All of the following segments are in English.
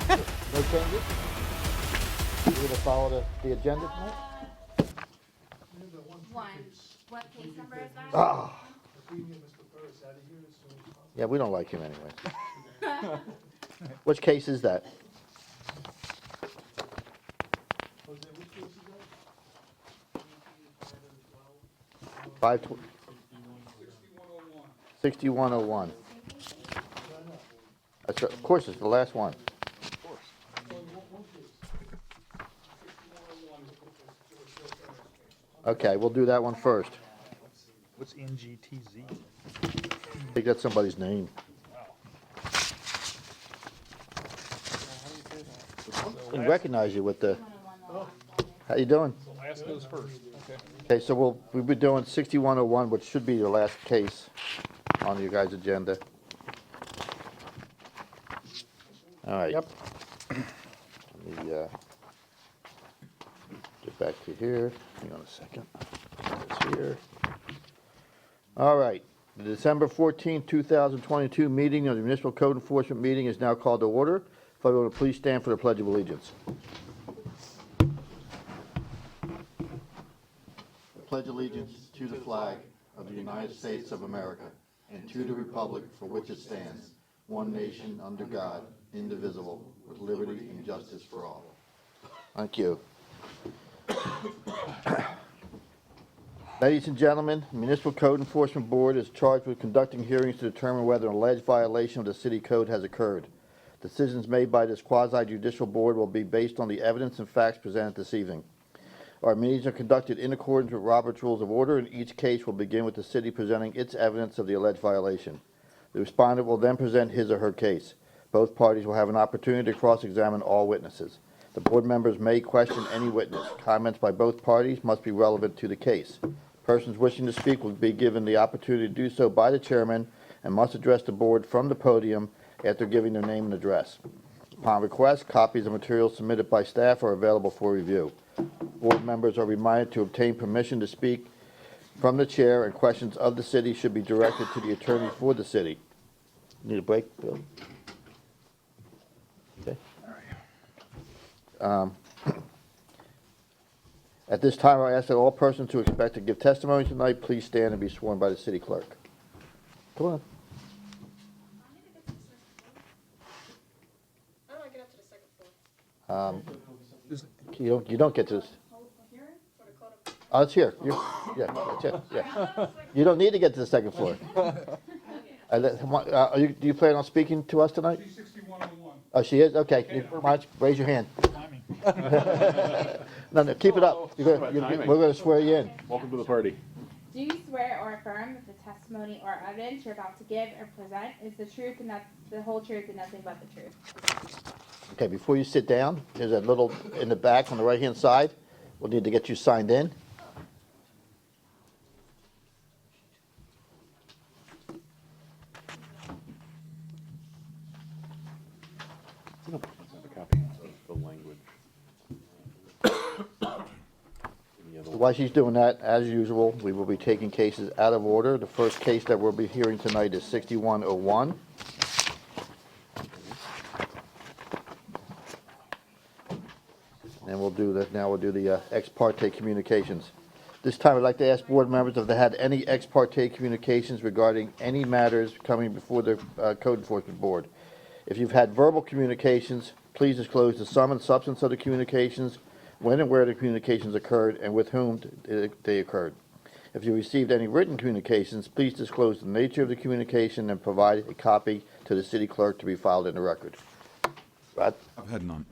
No changes? We're gonna follow the agenda tonight? One. What case number is that? Ah. Yeah, we don't like him anyway. Which case is that? Five 6101. That's right. Of course, it's the last one. Okay, we'll do that one first. What's NGTZ? I think that's somebody's name. I can recognize you with the, how you doing? The last goes first, okay. Okay, so we'll be doing 6101, which should be your last case on your guys' agenda. All right. Yep. Let me get back to here. Hang on a second. It's here. All right. The December 14, 2022 meeting of the Municipal Code Enforcement meeting is now called to order. If everyone would please stand for the Pledge of Allegiance. I pledge allegiance to the flag of the United States of America and to the republic for which it stands, one nation under God, indivisible, with liberty and justice for all. Thank you. Ladies and gentlemen, the Municipal Code Enforcement Board is charged with conducting hearings to determine whether an alleged violation of the city code has occurred. Decisions made by this quasi-judicial board will be based on the evidence and facts presented this evening. Our meetings are conducted in accordance with Robert's Rules of Order, and each case will begin with the city presenting its evidence of the alleged violation. The respondent will then present his or her case. Both parties will have an opportunity to cross-examine all witnesses. The board members may question any witness. Comments by both parties must be relevant to the case. Persons wishing to speak will be given the opportunity to do so by the chairman and must address the board from the podium after giving their name and address. Upon request, copies of materials submitted by staff are available for review. Board members are reminded to obtain permission to speak from the chair, and questions of the city should be directed to the attorney for the city. Need a break, Bill? Okay. At this time, I ask that all persons who expect to give testimony tonight, please stand and be sworn by the city clerk. Come on. How do I get up to the second floor? You don't get to this. Oh, it's here. Yeah, that's it. Yeah. You don't need to get to the second floor. Do you plan on speaking to us tonight? She's 6101. Oh, she is? Okay. Raise your hand. No, keep it up. We're going to swear you in. Welcome to the party. Do you swear or affirm that the testimony or evidence you're about to give or present is the truth and the whole truth and nothing but the truth? Okay, before you sit down, there's a little in the back on the right-hand side. We'll need to get you signed in. Let's have a copy of the language. While she's doing that, as usual, we will be taking cases out of order. The first case that we'll be hearing tonight is 6101. And we'll do that. Now we'll do the ex parte communications. This time, I'd like to ask board members if they had any ex parte communications regarding any matters coming before the Code Enforcement Board. If you've had verbal communications, please disclose the sum and substance of the communications, when and where the communications occurred, and with whom they occurred. If you received any written communications, please disclose the nature of the communication and provide a copy to the city clerk to be filed in the record. Rod? I've had none.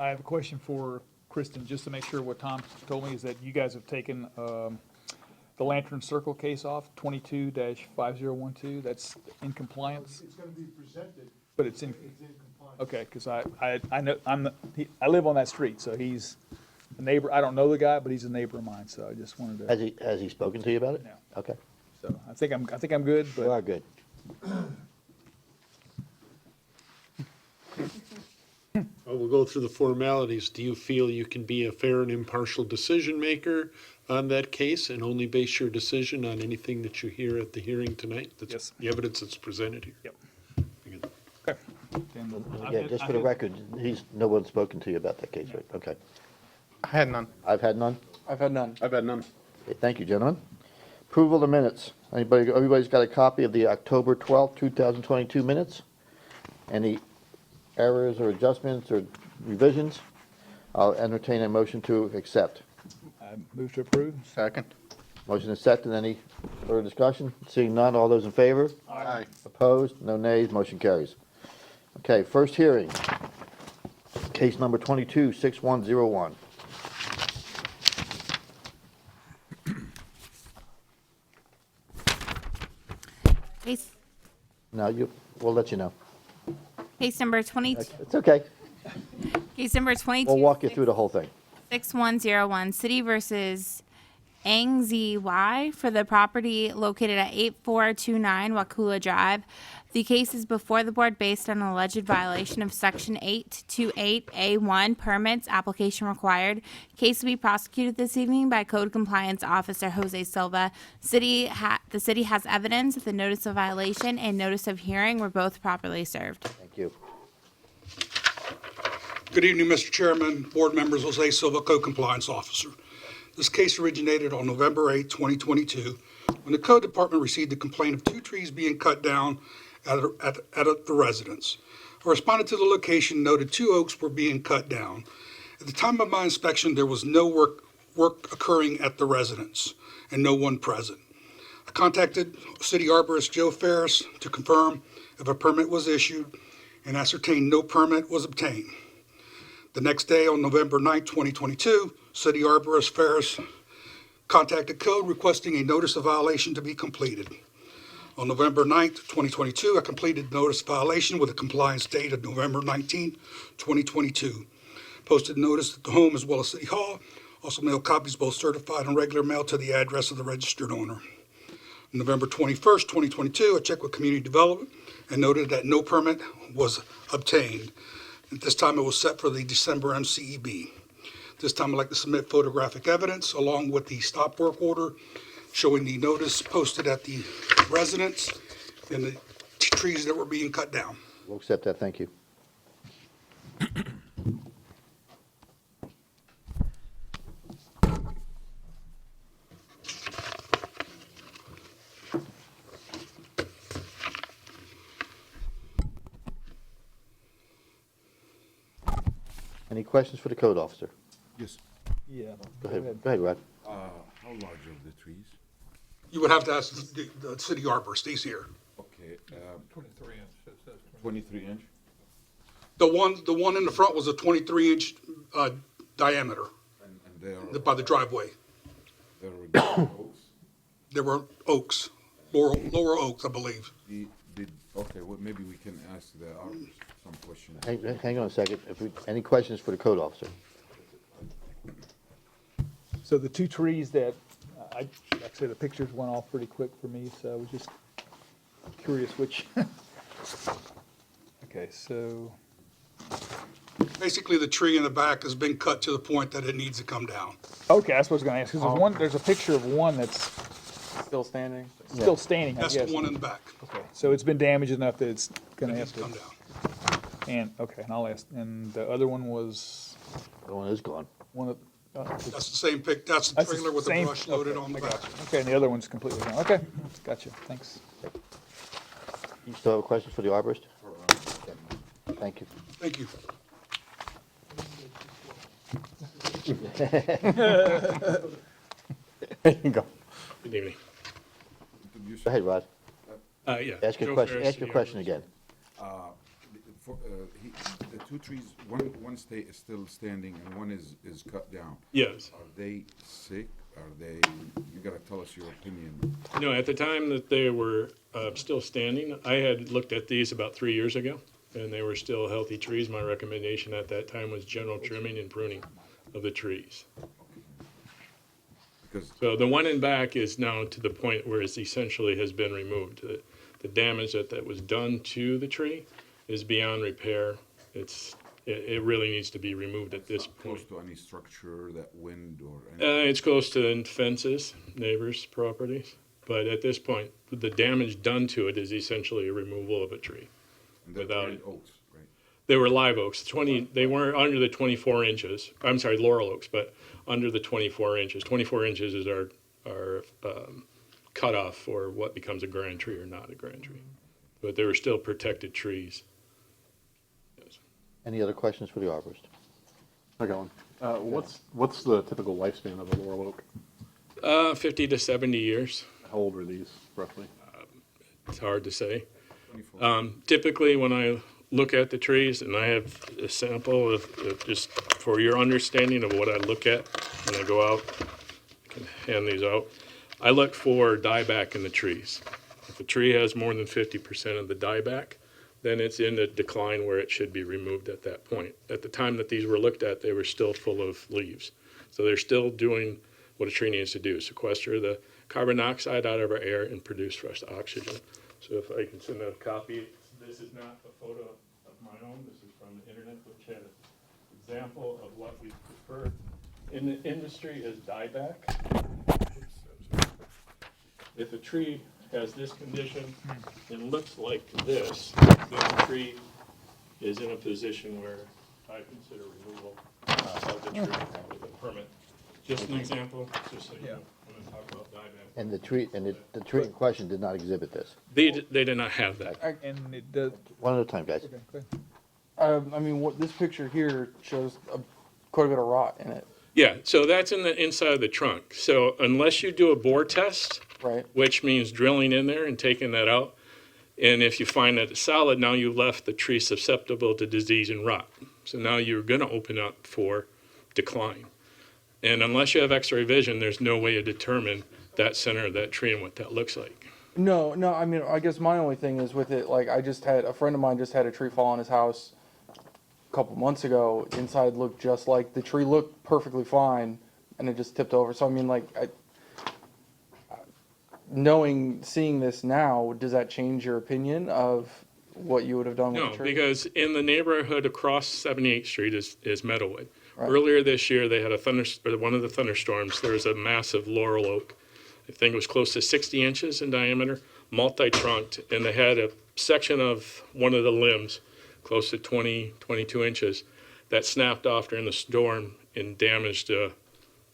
I have a question for Kristen, just to make sure what Tom told me is that you guys have taken the Lantern Circle case off, 22-5012. That's in compliance? It's gonna be presented. But it's in compliance. Okay, because I know, I live on that street, so he's a neighbor. I don't know the guy, but he's a neighbor of mine, so I just wanted to. Has he spoken to you about it? Yeah. Okay. So I think I'm good, We but are good. We'll go through the formalities. Do you feel you can be a fair and impartial decision maker on that case and only base your decision on anything that you hear at the hearing tonight? That's Yes. the evidence that's presented here. Yep. Very good. okay. and Yeah, just for the record, no one's spoken to you about that case, right? Okay. I had none. I've had none. I've had none. I've had none. Okay, thank you, gentlemen. Approval of the minutes. Everybody's got a copy of the October 12th, 2022 minutes? Any errors or adjustments or revisions? I'll entertain a motion to accept. I move to approve. Second. Motion is second. Any further discussion? Seeing none, all those in favor? Aye. Opposed? No nays. Motion carries. Okay, first hearing. Case number 22-6101. Case, Now, we'll let you know. case number 22, It's okay. case number We'll walk you through the whole thing. 6101, City versus Ang ZY for the property located at 8429 Wakula Drive. The case is before the board based on an alleged violation of Section 828A1 permits, application required. Case will be prosecuted this evening by Code Compliance Officer Jose Silva. The city has evidence that the notice of violation and notice of hearing were both properly served. Thank you. Good evening, Mr. Chairman, board members, Jose Silva, Code Compliance Officer. This case originated on November 8, 2022, when the Code Department received a complaint of 2 trees being cut down at the residence. I responded to the location, noted 2 oaks were being cut down. At the time of my inspection, there was no work occurring at the residence and no one present. I contacted City Arborist Joe Ferris to confirm if a permit was issued and ascertained no permit was obtained. The next day, on November 9, 2022, City Arborist Ferris contacted Code requesting a notice of violation to be completed. On November 9, 2022, I completed the notice of violation with a compliance date of November 19, 2022. Posted notice at the home as well as City Hall. Also mailed copies both certified and regular mail to the address of the registered owner. On November 21st, 2022, I checked with Community Development and noted that no permit was obtained. At this time, it was set for the December MCEB. This time, I'd like to submit photographic evidence along with the stop work order showing the notice posted at the residence and the trees that were being cut down. We'll accept that. Thank you. Any questions for the code officer? Yes. Yeah. Go ahead, Rod. How large are the trees? You would have to ask the city arborist, he's here. Okay, 23 inch, it says 23 inch? The one in the front was a 23-inch diameter And by the driveway. there were oaks? There were oaks, lower oaks, I believe. Okay, well, maybe we can ask the arborist some questions. Hang on a second. Any questions for the code officer? So the 2 trees that, like I said, the pictures went off pretty quick for me, so I was just curious which. Okay, so, Basically, the tree in the back has been cut to the point that it needs to come down. okay, that's what I was gonna ask, because there's a picture of one that's still standing. still standing, I That's guess. the one in the back. Okay, so it's been damaged enough that it's It gonna needs have to come to, down. and, okay, and I'll ask, and the other one was The one is gone. one of, That's the same that's the that's the trailer with the same- brush loaded okay, on the I back. got you. Okay, and the other one's completely gone, okay, gotcha, thanks. You still have questions for the arborist? Thank you. Thank you. There you go. Good evening. Go ahead, Rod. Yeah. Ask your Joe question, Ferris, ask your City question Arborist. again. The 2 trees, one is still standing and one is cut down. Yes. Are they sick? Are they, you gotta tell us your opinion. No, at the time that they were still standing, I had looked at these about 3 years ago, and they were still healthy trees. My recommendation at that time was general trimming and pruning of the trees. Because So the one in back is now to the point where it essentially has been removed. The damage that was done to the tree is beyond repair. It really needs to be removed at this close point. to any structure, that wind or anything. It's close to fences, neighbors' properties, but at this point, the damage done to it is essentially a removal of a tree. And they're without giant it. oaks, right? They were live oaks, they weren't under the 24 inches, I'm sorry, laurel oaks, but under the 24 inches. 24 inches is our cutoff for what becomes a grand tree or not a grand tree. But they were still protected trees. Yes. Any other questions for the arborist? I got one. What's the typical lifespan of a laurel oak? 50 to 70 years, How old are these roughly? it's hard to say. Typically, when I look at the trees, and I have a sample of just for your understanding of what I look at when I go out, I can hand these out. I look for dieback in the trees. If a tree has more than 50% of the dieback, then it's in a decline where it should be removed at that point. At the time that these were looked at, they were still full of leaves. So they're still doing what a tree needs to do, sequester the carbon dioxide out of our air and produce fresh oxygen. So if I can send a copy, this is not a photo of my own, this is from the internet, which had an example of what we prefer in the industry is dieback. If a tree has this condition and looks like this, then the tree is in a position where I consider removal of the tree with a permit. Just an example, just so you know, when I talk about dieback. And the tree in question did not exhibit this. They did not have that. And it does, One at a time, guys. okay, go ahead. I mean, what this picture here shows quite a bit of rot in it, Yeah, so that's in the inside of the trunk. So unless you do a bore test, right? which means drilling in there and taking that out, and if you find that it's solid, now you've left the tree susceptible to disease and rot. So now you're going to open up for decline. And unless you have x-ray vision, there's no way to determine that center of that tree and what that looks like. No, I mean, I guess my only thing is with it, like, a friend of mine just had a tree fall on his house a couple months ago. Inside looked just like, the tree looked perfectly fine, and it just tipped over. So, I mean, like, seeing this now, does that change your opinion of what you would have done with No, the tree? because in the neighborhood across 78th Street is Meadowwood. Right. Earlier this year, they had one of the thunderstorms. There was a massive laurel oak. I think it was close to 60 inches in diameter, multi-trunked, and they had a section of one of the limbs, close to 22 inches, that snapped off during the storm and damaged the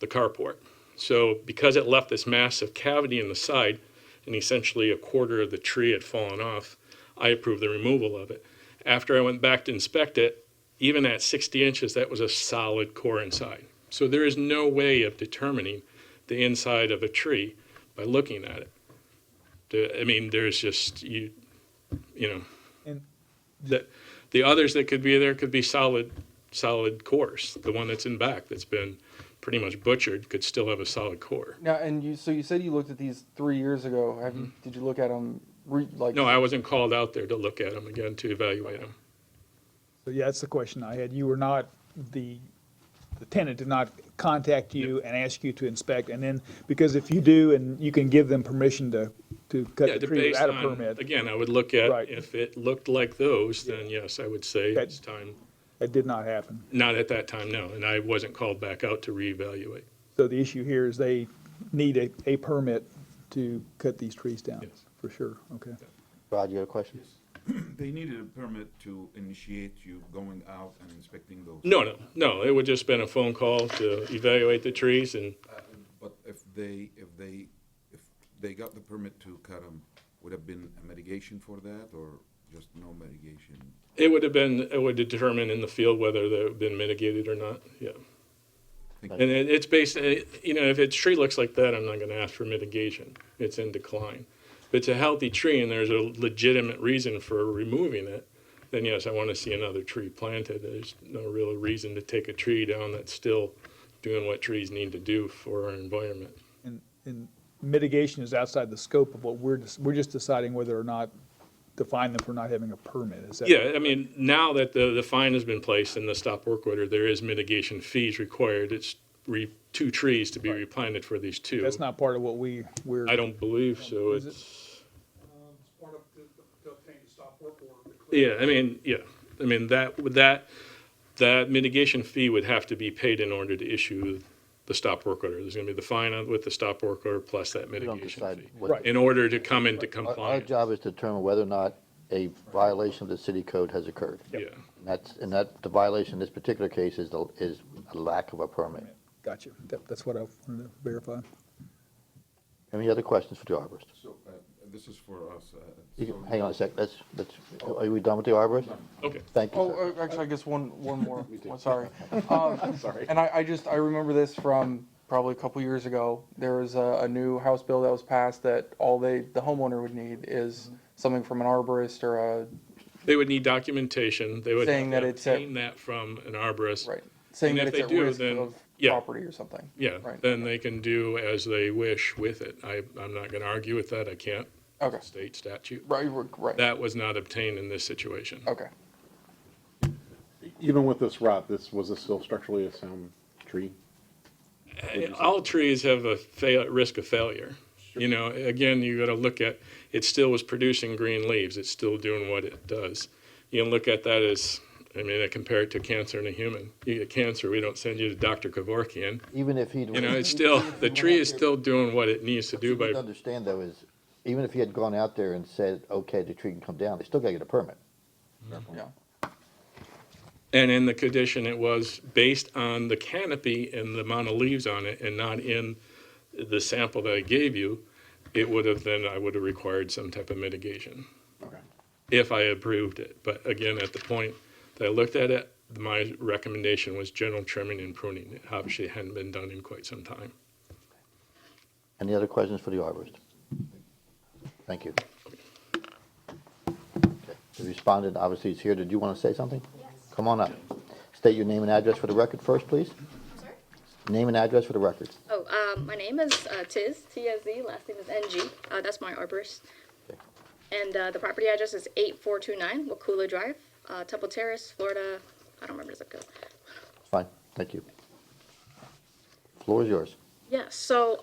carport. So because it left this massive cavity in the side, and essentially a quarter of the tree had fallen off, I approved the removal of it. After I went back to inspect it, even at 60 inches, that was a solid core inside. So there is no way of determining the inside of a tree by looking at it. I mean, there's just, you know, And- the others that could be there could be solid cores. The one that's in back that's been pretty much butchered could still have a solid core. Now, so you said you looked at these 3 years ago. Did you look at them, No, I wasn't called out there to look at them again, to evaluate them. So yeah, that's the question I had. You were not, the tenant did not contact you and ask you to inspect, and then, because if you do, and you can give them permission to cut Yeah, the tree based without a on, permit, again, I would look at, Right. if it looked like those, then yes, I would say That- it's time. that did not happen. Not at that time, no, and I wasn't called back out to reevaluate. So the issue here is they need a permit to cut these trees down, Yes. for sure, okay. Rod, you have a question? They needed a permit to initiate you going out and inspecting those. No, it would just been a phone call to evaluate the trees, and But if they got the permit to cut them, would have been a mitigation for that, or just no mitigation? it would determine in the field whether they've been mitigated or not, yeah. Thank And it's based, if its tree looks like that, I'm not gonna ask for mitigation. It's in decline. If it's a healthy tree and there's a legitimate reason for removing it, then yes, I wanna see another tree planted. There's no real reason to take a tree down that's still doing what trees need to do for our environment. And mitigation is outside the scope of what we're just deciding whether or not to fine them for not having a permit, is that? Yeah, I mean, now that the fine has been placed in the stop work order, there is mitigation fees required. It's 2 trees to be replanted for these 2. That's not part of what we're. I don't believe so. Is it? It's, It's part of to obtain the stop work order. to clear- I mean, that mitigation fee would have to be paid in order to issue the stop work order. There's gonna be the fine with the stop work order plus that We don't mitigation decide fee. what. Right. In order to come into Our compliance. job is to determine whether or not a violation of the city code has occurred. Yeah. And the violation in this particular case is a lack of a permit. Gotcha. That's what I wanted to verify. Any other questions for the arborist? So, this is for us. Hang on a sec, are we done with the arborist? Okay. Thank you, sir. Oh, actually, I guess one more. Oh, sorry. Sorry. And I remember this from probably a couple years ago. There was a new House bill that was passed that the homeowner would need is something from an arborist or a, They would need documentation. They would Saying have to that it's at- obtain that from an arborist. right, saying And that if it's they at do, risk then- of yeah. property or something. Yeah, Right. then they can do as they wish with it. I'm not gonna argue with that. I can't. Okay. State statute. Right. That was not obtained in this situation. Okay. Even with this rot, was this still structurally a sound tree? All trees have a risk of failure. You know, again, you gotta look at, it still was producing green leaves. It's still doing what it does. You can look at that as, I mean, I compare it to cancer in a human. You get cancer, we don't send you to Dr. Kevorkian. Even if he'd. You know, it's still, the tree is still doing what it needs to do What you by, understand though is, even if he had gone out there and said, okay, the tree can come down, they still gotta get a permit. Yeah. and in the condition it was based on the canopy and the amount of leaves on it and not in the sample that I gave you, I would have required some type of mitigation. Okay. If I approved it. But again, at the point that I looked at it, my recommendation was general trimming and pruning. It obviously hadn't been done in quite some time. Any other questions for the arborist? Thank you. Okay. The respondent obviously is here. Did you want to say something? Yes. Come on up. State your name and address for the record first, please. I'm sorry? Name and address for the record. Oh, my name is Tiz, T-S-Z, last name is N-G. That's my arborist. Okay. And the property address is 8429 Wakula Drive, Temple Terrace, Florida. I don't remember the zip code. Fine, thank you. Floor is yours. Yeah, so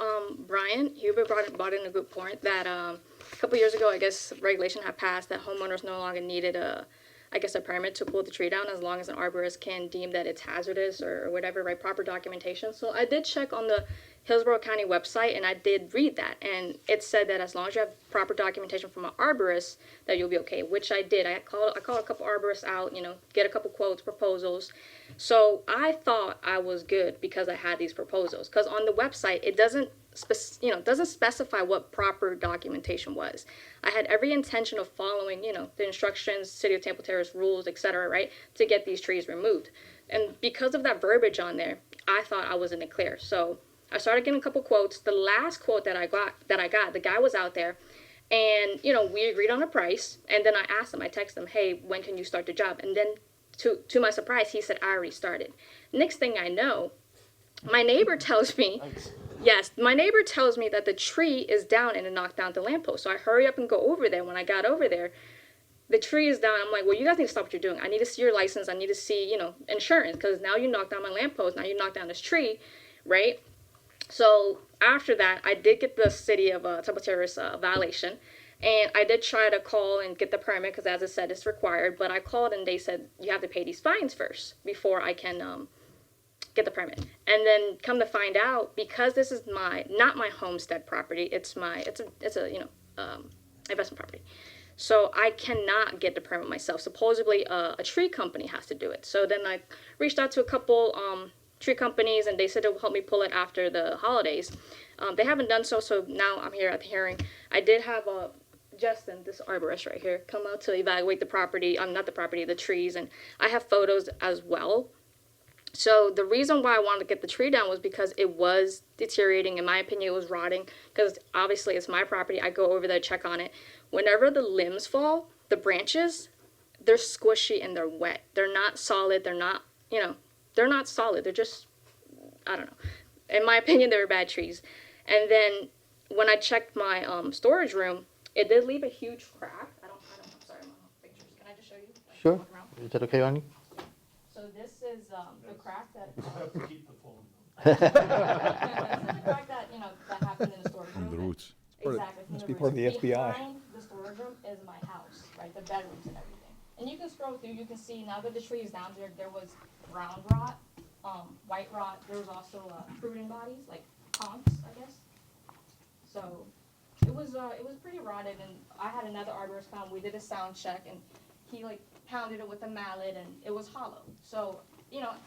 Brian Huber brought in a good point that a couple years ago, I guess regulation had passed that homeowners no longer needed a permit to pull the tree down as long as an arborist can deem that it's hazardous or whatever, right, proper documentation. So I did check on the Hillsborough County website and I did read that, and it said that as long as you have proper documentation from an arborist that you'll be okay, which I did. I called a couple arborists out, get a couple quotes, proposals. So I thought I was good because I had these proposals, because on the website it doesn't specify what proper documentation was. I had every intention of following, the instructions, City of Temple Terrace rules, etc., right, to get these trees removed. And because of that verbiage on there, I thought I was in the clear. So I started getting a couple quotes. The last quote that I got, the guy was out there, and we agreed on a price. And then I asked him, I texted him, hey, when can you start the job? And then to my surprise, he said, I already started. Next thing I know, my neighbor tells me, yes, my neighbor tells me that the tree is down and it knocked down the lamppost. So I hurry up and go over there. When I got over there, the tree is down. I'm like, well, you guys need to stop what you're doing. I need to see your license. I need to see, insurance, because now you knocked down my lamppost. Now you knocked down this tree, right? So after that, I did get the City of Temple Terrace violation. And I did try to call and get the permit because, as I said, it's required. But I called and they said, you have to pay these fines first before I can get the permit. And then come to find out, because this is not my homestead property, it's a investment property. So I cannot get the permit myself. Supposedly a tree company has to do it. So then I reached out to a couple tree companies and they said it will help me pull it after the holidays. They haven't done so, so now I'm here at the hearing. I did have Justin, this arborist right here, come out to evaluate the property, not the property, the trees, and I have photos as well. So the reason why I wanted to get the tree down was because it was deteriorating. In my opinion, it was rotting, because obviously it's my property. I go over there, check on it. Whenever the limbs fall, the branches, they're squishy and they're wet. They're not solid. They're not, they're not solid. They're just, I don't know. In my opinion, they were bad trees. And then when I checked my storage room, it did leave a huge crack. I'm sorry, I don't have pictures. Can I just show you? Sure. Is that okay on you? So this is the crack that. Have to keep the phone. This is the crack that that happened in the storage room. From the roots. Exactly. Must be part of the FBI. Behind the storage room is my house, right? The bedrooms and everything. And you can scroll through. You can see now that the tree is down there. There was brown rot, white rot. There was also fruiting bodies, like conchs, I guess. So it was pretty rotted, and I had another arborist come. We did a sound check, and he like pounded it with a mallet, and it was hollow. So,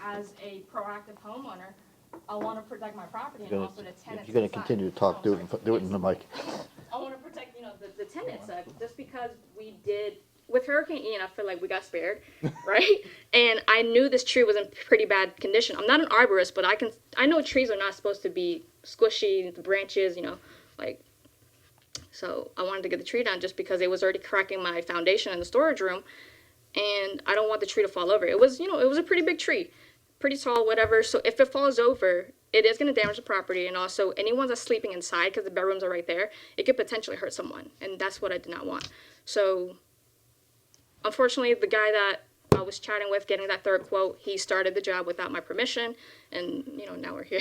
as a proactive homeowner, I want to protect my property and also the tenants. You're gonna inside. continue to talk, do it in the mic. I want to protect, the tenants, just because we did, with Hurricane Ian, I feel like we got spared, right? And I knew this tree was in pretty bad condition. I'm not an arborist, but I know trees are not supposed to be squishy, the branches, so I wanted to get the tree down just because it was already cracking my foundation in the storage room, and I don't want the tree to fall over. It was, it was a pretty big tree, pretty tall, whatever, so if it falls over, it is going to damage the property, and also anyone that's sleeping inside, because the bedrooms are right there, it could potentially hurt someone, and that's what I did not want. So, unfortunately, the guy that I was chatting with, getting that third quote, he started the job without my permission, and, now we're here.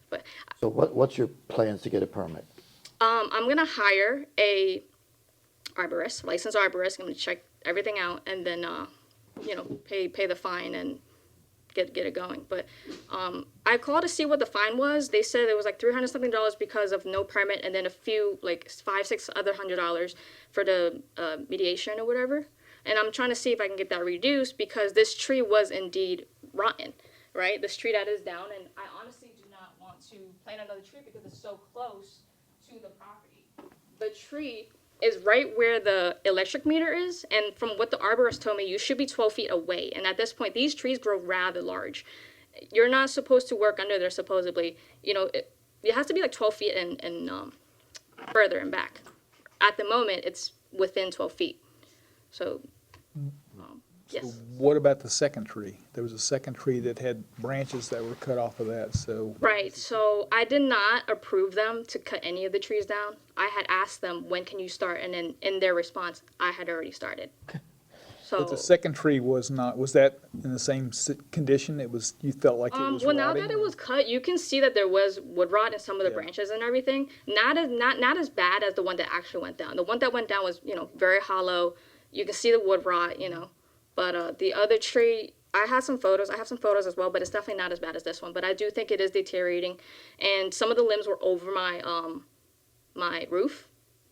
But So what's your plans to get a permit? I'm going to hire a arborist, licensed arborist. I'm going to check everything out, and then, pay the fine and get it going. But I called to see what the fine was. They said it was like $300 something because of no permit, and then a few, like $500-600 other for the mediation or whatever. And I'm trying to see if I can get that reduced because this tree was indeed rotten, right? This tree that is down, and I honestly do not want to plant another tree because it's so close to the property. The tree is right where the electric meter is, and from what the arborist told me, you should be 12 feet away. And at this point, these trees grow rather large. You're not supposed to work under there, supposedly. It has to be like 12 feet and further and back. At the moment, it's within 12 feet. So, yes. So what about the second tree? There was a second tree that had branches that were cut off of that, so. Right, so I did not approve them to cut any of the trees down. I had asked them, when can you start? And then in their response, I had already started. So, But the second tree was that in the same condition? You felt like it was well, now rotting? that it was cut, you can see that there was wood rot in some of the Yeah. branches and everything. Not as bad as the one that actually went down. The one that went down was, very hollow. You can see the wood rot, But the other tree, I have some photos as well, but it's definitely not as bad as this one. But I do think it is deteriorating, and some of the limbs were over my my roof,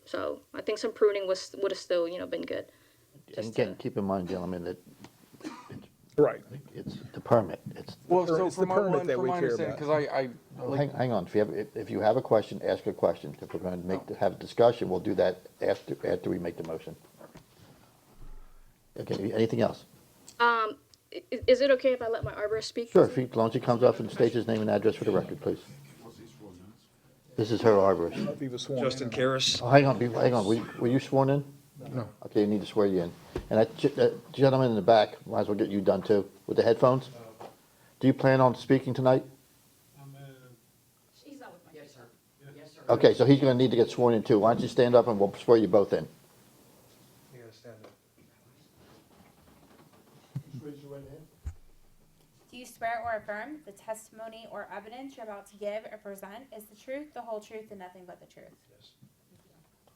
so I think some pruning would have still been good. And again, keep in mind, gentlemen, that Right. it's the permit. It's, Well, so It's the from my permit that from we my care understanding, about. because hang on, if you have a question, ask a question. If we're going to have a discussion, we'll do that after we make the motion. Okay, anything else? Is it okay if I let my arborist speak? Sure, as long as he comes up and states his name and address for the record, please. This is her arborist. If he was sworn in Justin or not. Terrace. Oh, hang on, were you sworn in? No. Okay, you need to swear you in. And that gentleman in the back, might as well get you done too, with the headphones. Do you plan on speaking tonight? He's not with my. Yes, sir. Yes, sir. Okay, so he's gonna need to get sworn in too. Why don't you stand up and we'll swear you both in. You gotta stand up. Do you swear or affirm the testimony or evidence you're about to give or present is the truth, the whole truth, and nothing but the truth? Yes.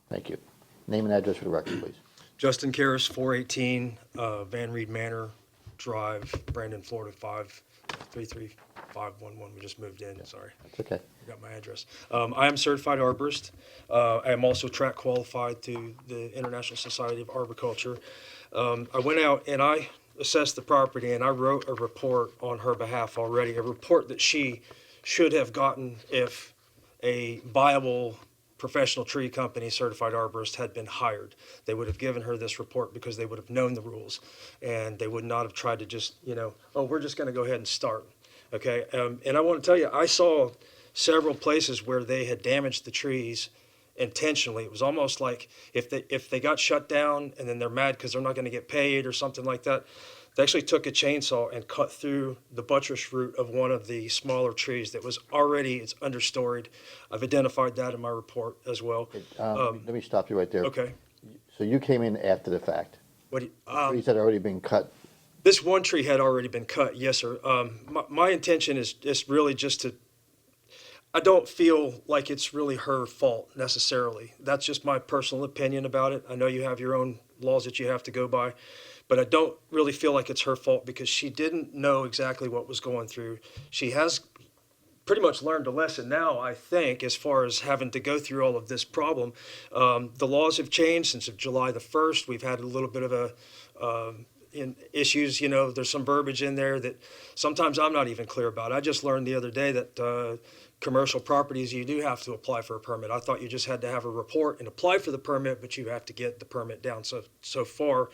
Thank you. Name and address for the record, please. Justin Terrace, 418 Van Reed Manor Drive, Brandon, Florida, 533-511. We just moved in, sorry. That's okay. I got my address. I am certified arborist. I am also track qualified through the International Society of Arboriculture. I went out and I assessed the property and I wrote a report on her behalf already, a report that she should have gotten if a viable professional tree company certified arborist had been hired. They would have given her this report because they would have known the rules and they would not have tried to just, we're just going to go ahead and start. Okay. And I want to tell you, I saw several places where they had damaged the trees intentionally. It was almost like if they got shut down and then they're mad because they're not going to get paid or something like that, they actually took a chainsaw and cut through the buttress root of one of the smaller trees that was already, it's understoried. I've identified that in my report as well. Let me stop you right there. Okay. So you came in after the fact. Trees had already been cut. This one tree had already been cut, yes, sir. My intention is really just to, I don't feel like it's really her fault necessarily. That's just my personal opinion about it. I know you have your own laws that you have to go by, but I don't really feel like it's her fault because she didn't know exactly what was going through. She has pretty much learned a lesson now, I think, as far as having to go through all of this problem. The laws have changed since of July the 1st. We've had a little bit of in issues, there's some verbiage in there that sometimes I'm not even clear about. I just learned the other day that commercial properties, you do have to apply for a permit. I thought you just had to have a report and apply for the permit, but you have to get the permit down. So far,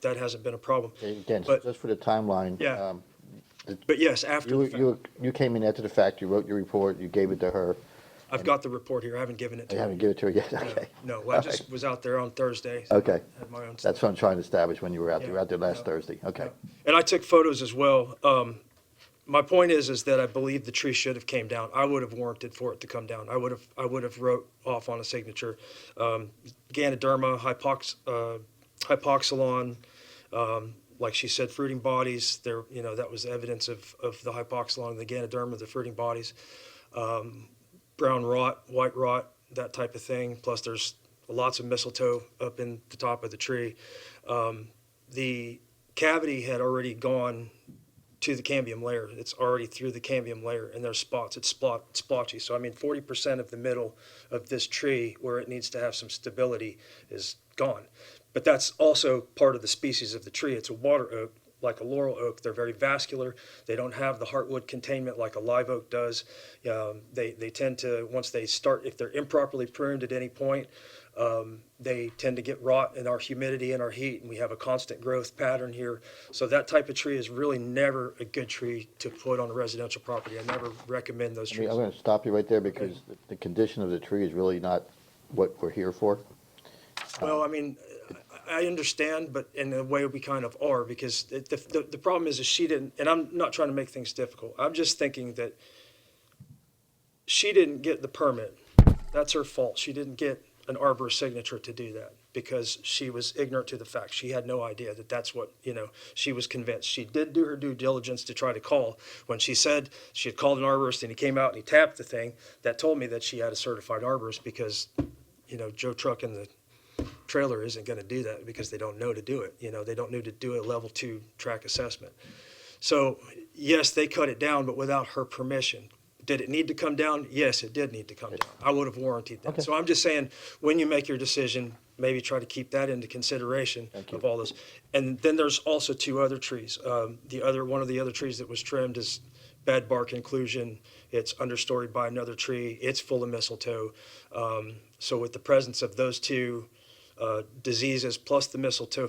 that hasn't been a problem. Again, But- just for the timeline. Yeah. But yes, after the fact. You came in after the fact, you wrote your report, you gave it to her. I've got the report here. I haven't given it to You her. haven't given it to her yet? Okay. No, I just was out there on Thursday. Okay. Had my own stuff. That's what I'm trying to establish when you were out there. You were out there Yeah, last yeah. Thursday. Okay. And I took photos as well. My point is that I believe the tree should have came down. I would have warranted for it to come down. I would have wrote off on a signature. Ganoderma, hypoxylon, like she said, fruiting bodies. There, that was evidence of the hypoxylon and the Ganoderma, the fruiting bodies. Brown rot, white rot, that type of thing. Plus, there's lots of mistletoe up in the top of the tree. The cavity had already gone to the cambium layer. It's already through the cambium layer, and there's spots. It's splotchy. So 40% of the middle of this tree, where it needs to have some stability, is gone. But that's also part of the species of the tree. It's a water oak, like a laurel oak. They're very vascular. They don't have the heartwood containment like a live oak does. They tend to, once they start, if they're improperly pruned at any point, they tend to get rot in our humidity and our heat, and we have a constant growth pattern here. So that type of tree is really never a good tree to put on a residential property. I never recommend those trees. I'm going to stop you right there because the condition of the tree is really not what we're here for. Well, I understand, but in a way we kind of are, because the problem is she didn't, and I'm not trying to make things difficult. I'm just thinking that she didn't get the permit. That's her fault. She didn't get an arborist signature to do that because she was ignorant to the fact. She had no idea that that's what, she was convinced. She did do her due diligence to try to call. When she said she had called an arborist and he came out and he tapped the thing, that told me that she had a certified arborist because, Joe Truck in the trailer isn't going to do that because they don't know to do it. They don't know to do a level 2 track assessment. So yes, they cut it down, but without her permission. Did it need to come down? Yes, it did need to come down. I would have warranted that. Okay. So I'm just saying, when you make your decision, maybe try to keep that into consideration of all this. And then there's also 2 other trees. One of the other trees that was trimmed is bad bark inclusion. It's understoried by another tree. It's full of mistletoe. So with the presence of those 2 diseases plus the mistletoe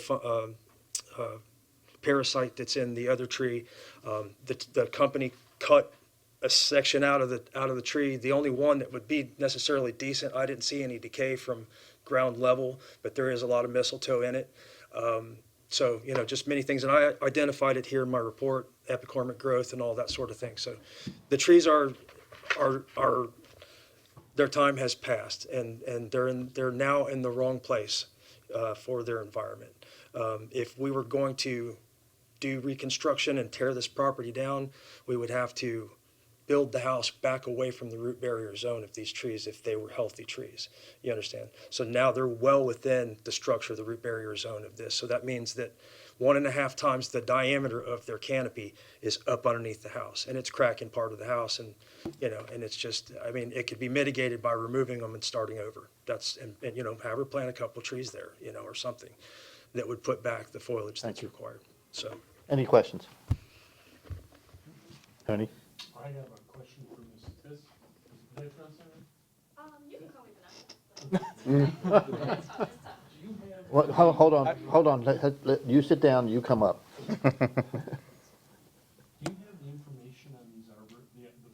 parasite that's in the other tree, the company cut a section out of the tree. The only one that would be necessarily decent, I didn't see any decay from ground level, but there is a lot of mistletoe in it. So, just many things. And I identified it here in my report, epicormic growth and all that sort of thing. So the trees are their time has passed, and they're now in the wrong place for their environment. If we were going to do reconstruction and tear this property down, we would have to build the house back away from the root barrier zone of these trees if they were healthy trees. You understand? So now they're well within the structure of the root barrier zone of this. So that means that 1.5 times the diameter of their canopy is up underneath the house, and it's cracking part of the house. And, and it's just, it could be mitigated by removing them and starting over. And have her plant a couple of trees there, or something that would put back the foliage that's required. So. Any questions? Tony? I have a question for Ms. Tiss. Did I pronounce that right? You can call me Vanessa. Do you have? Well, hold on. You sit down, you come up. Do you have the information on these the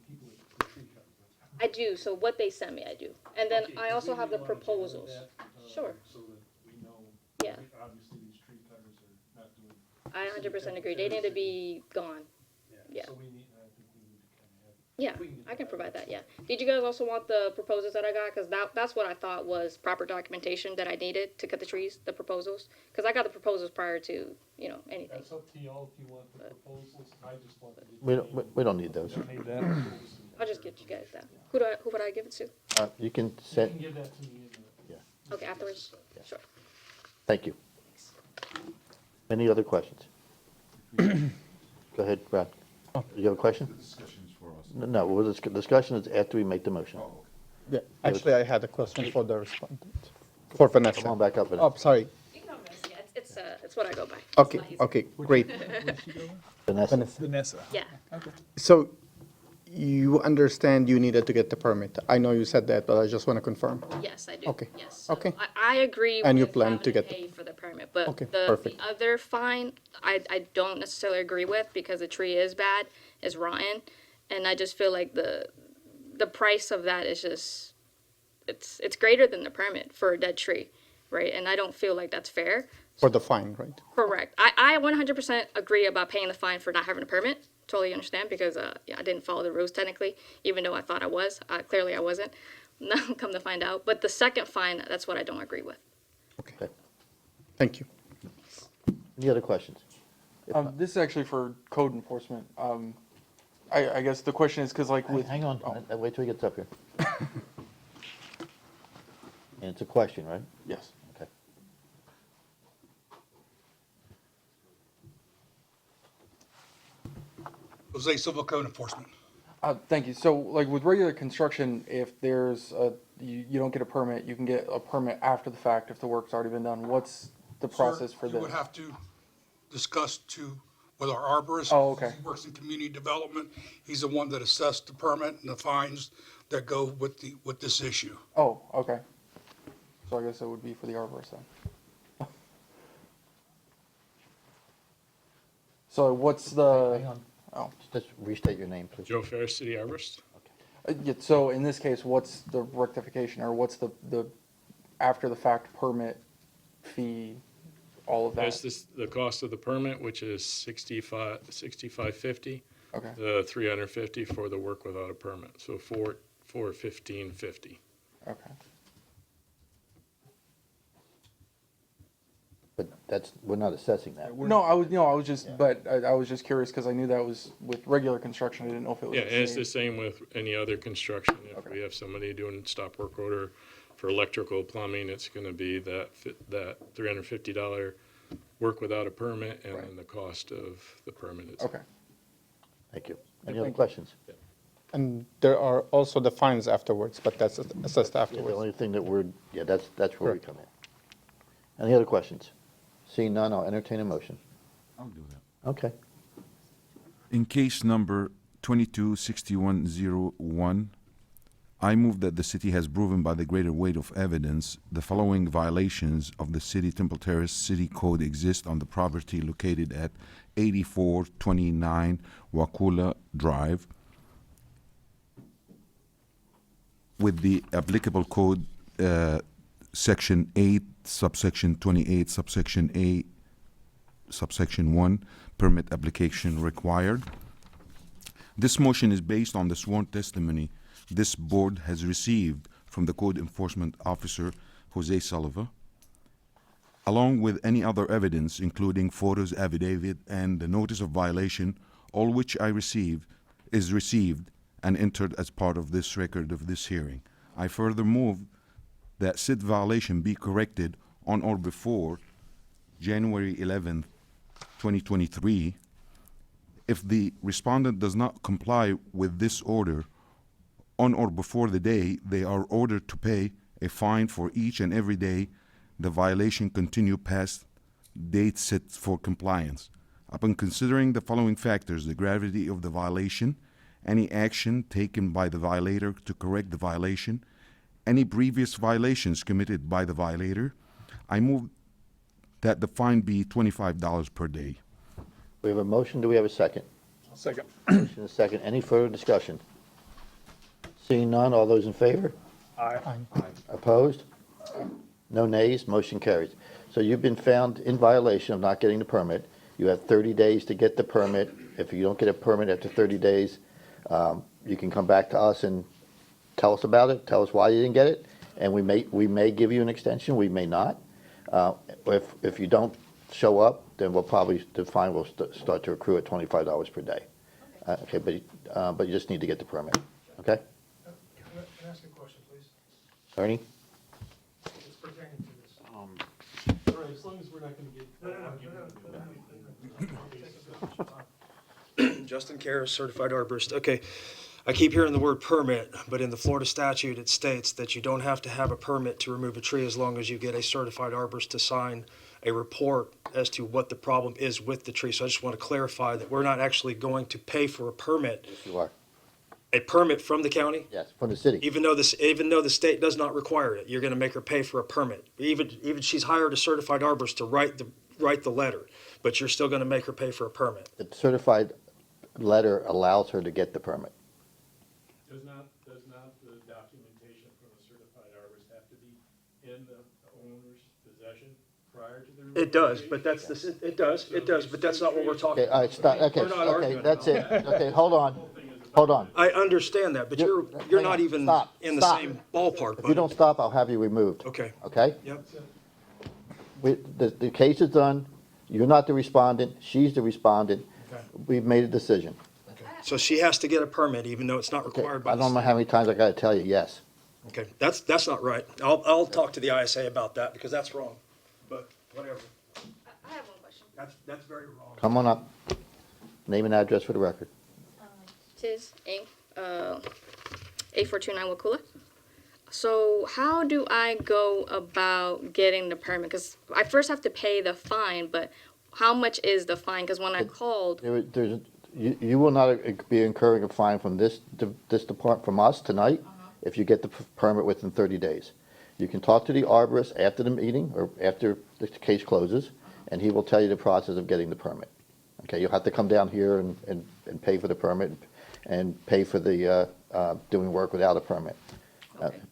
people at the tree cutters? I do, so what they sent me, I do. And then Okay, I also we have the wanna get proposals. that, Sure. So that we know. Yeah. Obviously, these tree cutters are not doing. I 100% agree. They need to be gone. Yeah. So I think we need to kind of have. Yeah, we can get I can that. provide that, yeah. Did you guys also want the proposals that I got? Because that's what I thought was proper documentation that I needed to cut the trees, the proposals. Because I got the proposals prior to, anything. That's up to y'all if you want the proposals. I just want to get. We don't need those. Need that. I'll just get you guys that. Who would I give it to? You can You set, can give that to me in the. Okay, afterwards? Sure. thank you. Any other questions? Go ahead, Brad. You have a question? The discussions for us. No, well, this discussion is after we make the motion. Yeah, actually, I had a question for the respondent, for Vanessa. Come on back up. Vanessa. Oh, sorry. You can go Vanessa. Yeah, it's what I go by. It's Okay, a lot easier. okay, great. Vanessa. Vanessa. Yeah. So you understand you needed to get the permit. I know you said that, but I just want to confirm. Yes, I do. Okay, Yes. So okay. I agree. And you with plan having to get the- pay for the permit, but Okay, the perfect. other fine, I don't necessarily agree with because the tree is bad, is rotten, and I just feel like the price of that is just it's greater than the permit for a dead tree, right? And I don't feel like that's fair. For the fine, right? Correct. I 100% agree about paying the fine for not having a permit. Totally understand because yeah, I didn't follow the rules technically, even though I thought I was. Clearly I wasn't. Now come to find out. But the second fine, that's what I don't agree with. Okay. Thank you. Any other questions? This is actually for code enforcement. I guess the question is, because like with. Hang on, Oh, wait till he gets up here. And it's a question, right? yes. Okay. Jose, Civil Code Enforcement. Thank you. So like with regular construction, if there's you don't get a permit, you can get a permit after the fact if the work's already been done. What's the process for You this? would have to discuss with our arborist. Oh, okay. He works in community development. He's the one that assessed the permit and the fines that go with this issue. Oh, okay. So I guess it would be for the arborist then. So what's the? Hang on. Oh, Just restate your name, please. Joe Ferris, City Arborist. yeah, so in this case, what's the rectification or what's the after the fact permit fee, all of that? That's the cost of the permit, which is $65.50. Okay. The $350 for the work without a permit, so $15.50. Okay. But we're not assessing that. No, I was just, but I was just curious because I knew that was with regular construction. I didn't know if it was. Yeah, the and it's same. the same with any other construction. If Okay. we have somebody doing stop work order for electrical, plumbing, it's gonna be that $350 work without a permit and then the cost of the permit itself. Okay. Thank you. Any other Thank you. questions? And there are also the fines afterwards, but that's assessed Yeah, the afterwards. only thing that that's where we Correct. come in. Any other questions? Seeing none, I'll entertain a motion. I'll do that. Okay. In case number 226101, I move that the city has proven by the greater weight of evidence the following violations of the City Temple Terrace City Code exist on the property located at 8429 Wakula Drive with the applicable code section 8 subsection 28 subsection A subsection 1 permit application required. This motion is based on the sworn testimony this board has received from the code enforcement officer, Jose Salva, along with any other evidence, including photos, affidavit, and the notice of violation, all which is received and entered as part of this record of this hearing. I further move that said violation be corrected on or before January 11th, 2023. If the respondent does not comply with this order on or before the day they are ordered to pay a fine for each and every day the violation continue past date set for compliance. Upon considering the following factors, the gravity of the violation, any action taken by the violator to correct the violation, any previous violations committed by the violator, I move that the fine be $25 per day. We have a motion. Do we have a second? Second. Motion and a second. Any further discussion? Seeing none, all those in favor? Aye. Opposed? No nays, motion carries. So you've been found in violation of not getting the permit. You have 30 days to get the permit. If you don't get a permit after 30 days, you can come back to us and tell us about it, tell us why you didn't get it, and we may give you an extension, we may not. If you don't show up, then the fine will start to accrue at $25 per day. Okay, but you just need to get the permit, okay? Can I ask a question, please? Ernie? It's pertaining to this. All right, as long as we're not going to get. Justin Karras, certified arborist. Okay, I keep hearing the word permit, but in the Florida statute, it states that you don't have to have a permit to remove a tree as long as you get a certified arborist to sign a report as to what the problem is with the tree. So I just want to clarify that we're not actually going to pay for a permit, Yes, you are. a permit from the county, Yes, from the city. even though the state does not require it. You're going to make her pay for a permit. Even she's hired a certified arborist to write the letter, but you're still going to make her pay for a permit. The certified letter allows her to get the permit. Does not the documentation from a certified arborist have to be in the owner's possession prior to the removal? It does, but but that's not what we're talking Okay, all about. right, stop, okay, We're not okay, arguing that's it. about Okay, hold on. I understand that, but you're hang not on, even stop, in the stop. same ballpark, If you don't buddy. stop, I'll have you removed. Okay, Okay? yep. The case is done. You're not the respondent. She's the respondent. Okay. We've made a decision. So she has to get a permit even though it's not Okay, required by I the don't know state. how many times I gotta tell you, yes. Okay, that's not right. I'll talk to the ISA about that because that's wrong, but whatever. I have one question. That's very wrong. Come on up. Name and address for the record. Tis Inc., 8429 Wakula. So how do I go about getting the permit? Because I first have to pay the fine, but how much is the fine? Because when I called, You will not be incurring a fine from this department, from us tonight, if you get the permit within 30 days. You can talk to the arborist after the meeting, or after the case closes, and he will tell you the process of getting the permit. Okay, you'll have to come down here and pay for the permit, and pay for the doing work without a permit.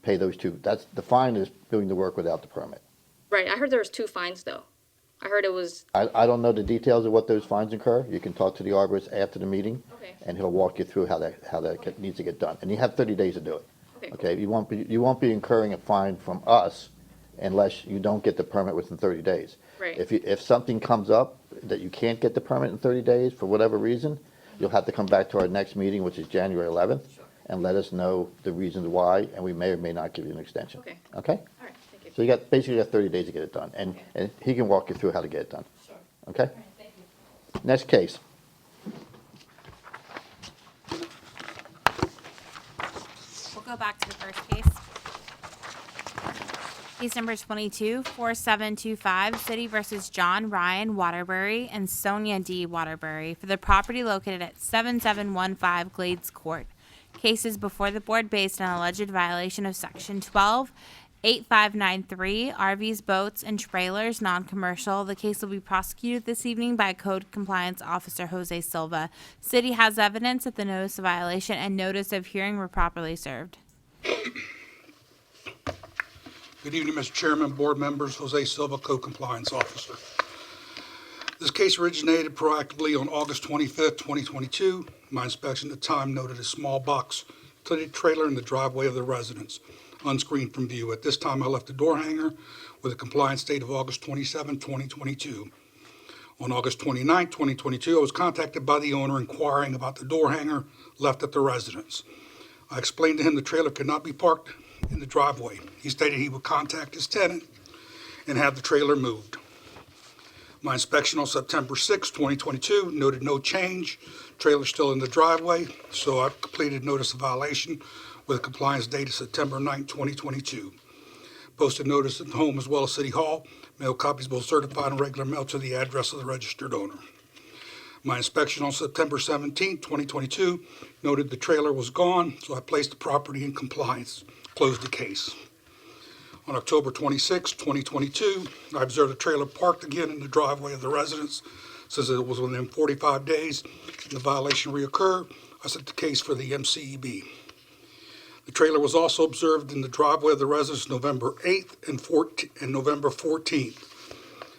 Pay those two. The fine is doing the work without the permit. right, I heard there was 2 fines though. I heard it was, I don't know the details of what those fines incur. You can talk to the arborist after the meeting, okay, and he'll walk you through how that needs to get done. And you have 30 days to do it. okay, Okay, you won't be incurring a fine from us unless you don't get the permit within 30 days. right, If something comes up that you can't get the permit in 30 days for whatever reason, you'll have to come back to our next meeting, which is January 11th, and let us know the reasons why, and we may or may not give you an extension. okay, Okay? all right, thank you. So you basically got 30 days to get it done, and he can walk you through how to get it done. Okay? Next case. We'll go back to the first case. Case number 22-4725, City versus John Ryan Waterbury and Sonia D. Waterbury for the property located at 7715 Glades Court. Cases before the board based on alleged violation of Section 12-8593, RVs, boats, and trailers, non-commercial. The case will be prosecuted this evening by Code Compliance Officer Jose Silva. City has evidence that the notice of violation and notice of hearing were properly served. Good evening, Mr. Chairman, board members, Jose Silva, Co-Compliance Officer. This case originated proactively on August 25th, 2022. My inspection at the time noted a small box utility trailer in the driveway of the residence, unscreened from view. At this time, I left the door hanger with a compliance date of August 27, 2022. On August 29, 2022, I was contacted by the owner inquiring about the door hanger left at the residence. I explained to him the trailer could not be parked in the driveway. He stated he would contact his tenant and have the trailer moved. My inspection on September 6, 2022 noted no change. Trailer still in the driveway, so I completed notice of violation with a compliance date of September 9, 2022. Posted notice at home as well as City Hall. Mail copies both certified and regular mail to the address of the registered owner. My inspection on September 17, 2022 noted the trailer was gone, so I placed the property in compliance, closed the case. On October 26, 2022, I observed the trailer parked again in the driveway of the residence. Since it was within 45 days and the violation reoccurred, I set the case for the MCEB. The trailer was also observed in the driveway of the residence November 8th and November 14th.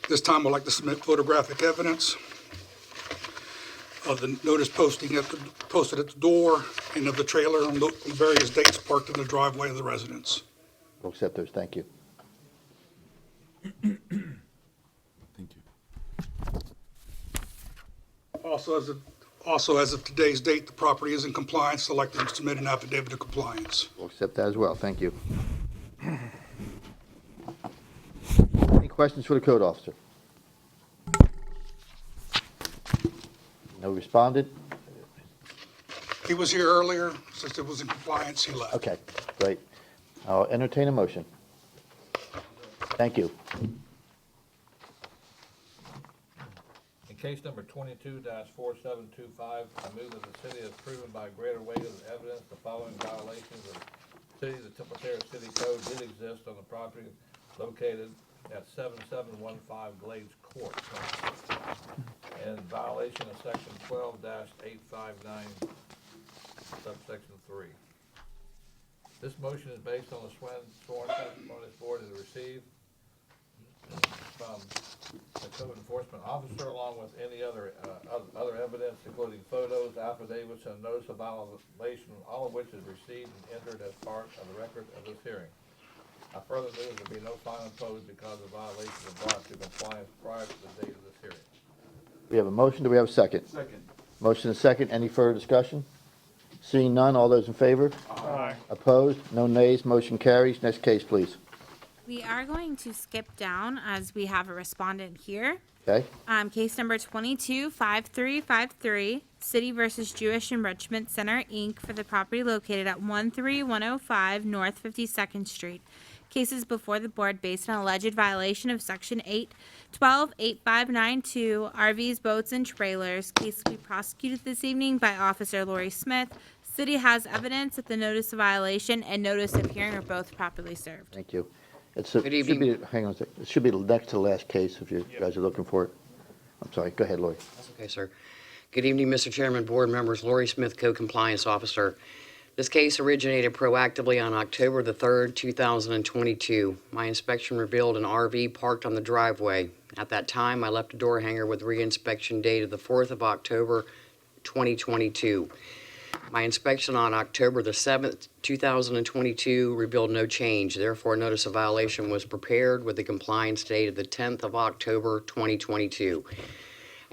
This time I'd like to submit photographic evidence of the notice posted at the door and of the trailer on various dates parked in the driveway of the residence. We'll accept those, thank you. Thank you. Also, as of today's date, the property is in compliance. I'd like to submit an affidavit of compliance. We'll accept that as well, thank you. Any questions for the code officer? No responded? He was here earlier, since it was in compliance, he left. Okay, great. I'll entertain a motion. Thank you. In case number 22-4725, I move that the city has proven by greater weight of evidence the following violations of the Temple Terrace City Code did exist on the property located at 7715 Glades Court, in violation of section 12-859, subsection 3. This motion is based on the sworn testimony this board has received from the code enforcement officer, along with any other evidence, including photos, affidavits, and notice of violation, all of which is received and entered as part of the record of this hearing. I further move there be no fine imposed because the violation is brought to compliance prior to the date of this hearing. We have a motion. Do we have a second? Second. Motion and second. Any further discussion? Seeing none, all those in favor? Aye. Opposed? No nays. Motion carries. Next case, please. We are going to skip down as we have a respondent here. Okay? Case number 225353, City versus Jewish Enrichment Center, Inc., for the property located at 13105 North 52nd Street. Cases before the board based on alleged violation of Section 812-8592, RVs, boats, and trailers. Case to be prosecuted this evening by Officer Lori Smith. City has evidence that the notice of violation and notice of hearing are both properly served. Thank you. It Good should evening. be, hang on a second. It should be the next to last case if you guys are looking for it. I'm sorry. Go ahead, Lori. That's okay, sir. Good evening, Mr. Chairman, board members. Lori Smith, Code Compliance Officer. This case originated proactively on October the 3rd, 2022. My inspection revealed an RV parked on the driveway. At that time, I left a door hanger with reinspection date of the 4th of October, 2022. My inspection on October the 7th, 2022 revealed no change. Therefore, notice of violation was prepared with the compliance date of the 10th of October, 2022.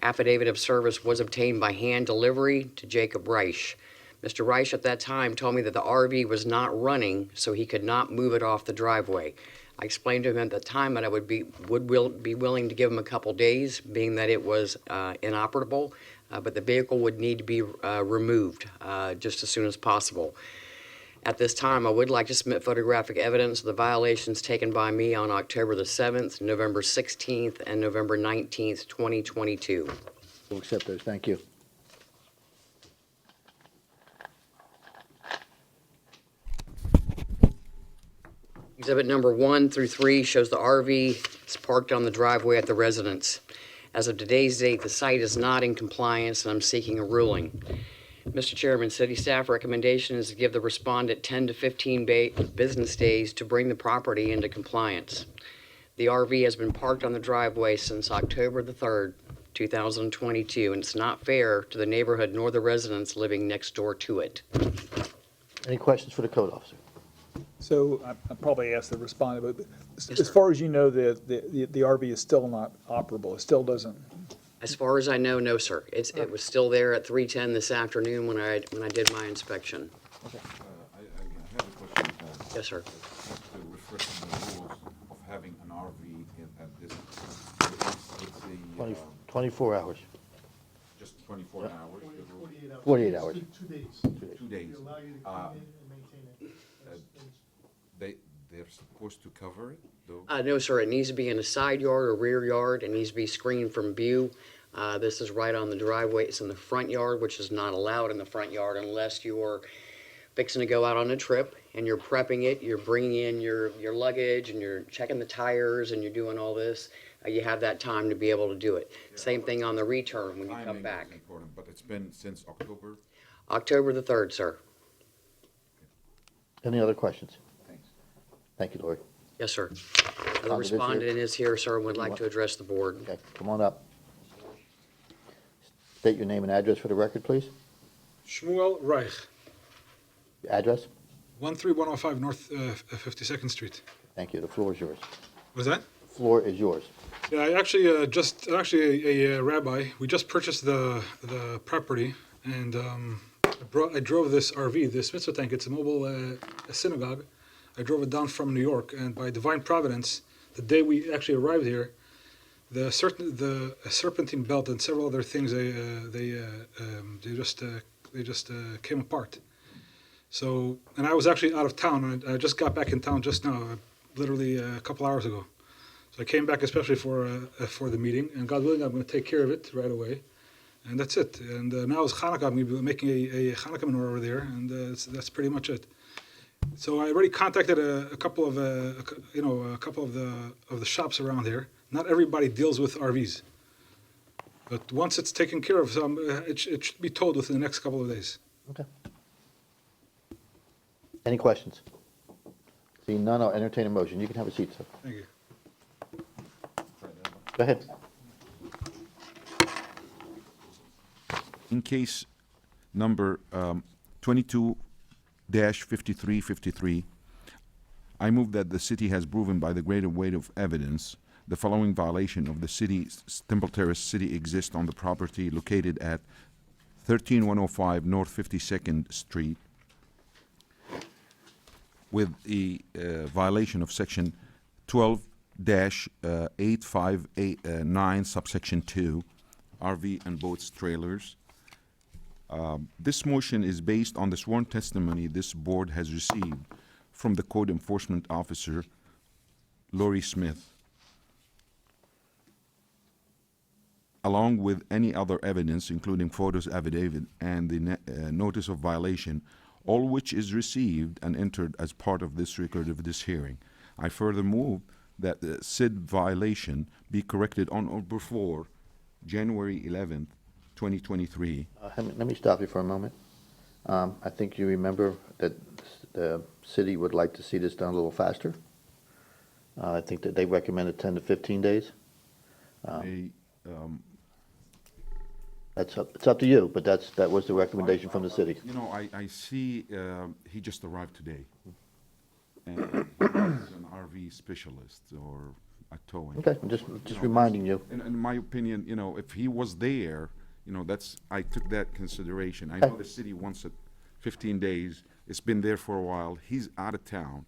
Affidavit of service was obtained by hand delivery to Jacob Reich. Mr. Reich at that time told me that the RV was not running, so he could not move it off the driveway. I explained to him at the time that I would be willing to give him a couple days, being that it was inoperable, but the vehicle would need to be removed just as soon as possible. At this time, I would like to submit photographic evidence of the violations taken by me on October the 7th, November 16th, and November 19th, 2022. We'll accept those. Thank you. Exhibit number 1 through 3 shows the RV is parked on the driveway at the residence. As of today's date, the site is not in compliance, and I'm seeking a ruling. Mr. Chairman, city staff recommendation is to give the respondent 10 to 15 business days to bring the property into compliance. The RV has been parked on the driveway since October the 3rd, 2022, and it's not fair to the neighborhood nor the residents living next door to it. Any questions for the code officer? So I probably asked the respondent, but as far as you know, the RV is still not operable. It still doesn't. As far as I know, no, sir. It was still there at 3:10 this afternoon when I did my inspection. I have a question. Yes, sir. To refer to the rules of having an RV at this, it's a, 24 hours. just 24 hours. 48 hours. 48 hours. 2 days. 2 days. We allow you to come in and maintain it. They're supposed to cover it, though? No, sir. It needs to be in a side yard or rear yard. It needs to be screened from view. This is right on the driveway. It's in the front yard, which is not allowed in the front yard unless you're fixing to go out on a trip and you're prepping it. You're bringing in your luggage and you're checking the tires and you're doing all this. You have that time to be able to do it. Yeah, same thing on the return when you come back. Is important, but it's been since October? October the 3rd, sir. Any other questions? Thanks. Thank you, Lori. Yes, sir. The respondent is here, sir, and would like to address the board. Okay, come on up. State your name and address for the record, please. Shmuel Reich, Address? 13105 North 52nd Street. Thank you. The floor is yours. What's that? Floor is yours. Yeah, I actually a rabbi. We just purchased the property, and I drove this RV, this mitzvah tank. It's a mobile synagogue. I drove it down from New York, and by divine providence, the day we actually arrived here, the serpentine belt and several other things they they just came apart. So, and I was actually out of town. I just got back in town just now, literally a couple hours ago. So I came back especially for the meeting, and God willing, I'm going to take care of it right away. And that's it. And now it's Hanukkah. I'm going to be making a Hanukkah menorah over there, and that's pretty much it. So I already contacted a couple of the shops around here. Not everybody deals with RVs, but once it's taken care of, it should be towed within the next couple of days. Okay. Any questions? Seeing none, I'll entertain a motion. You can have a seat, sir. Thank you. Go ahead. In case number 22-5353, I move that the city has proven by the greater weight of evidence the following violation of the city's Temple Terrace city exists on the property located at 13105 North 52nd Street with a violation of section 12-8589 subsection 2 RV and boats trailers. This motion is based on the sworn testimony this board has received from the code enforcement officer, Lori Smith, along with any other evidence, including photos, affidavit, and the notice of violation, all which is received and entered as part of this record of this hearing. I further move that the said violation be corrected on or before January 11th, 2023. Let me stop you for a moment. I think you remember that the city would like to see this done a little faster. I think that they recommended 10 to 15 days. It's up to you, but that was the recommendation from the city. You know, I see he just arrived today. And he's an RV specialist or a towing. Okay, I'm just reminding you. In my opinion, you know, if he was there, you know, I took that consideration. I know the city wants it 15 days. It's been there for a while. He's out of town.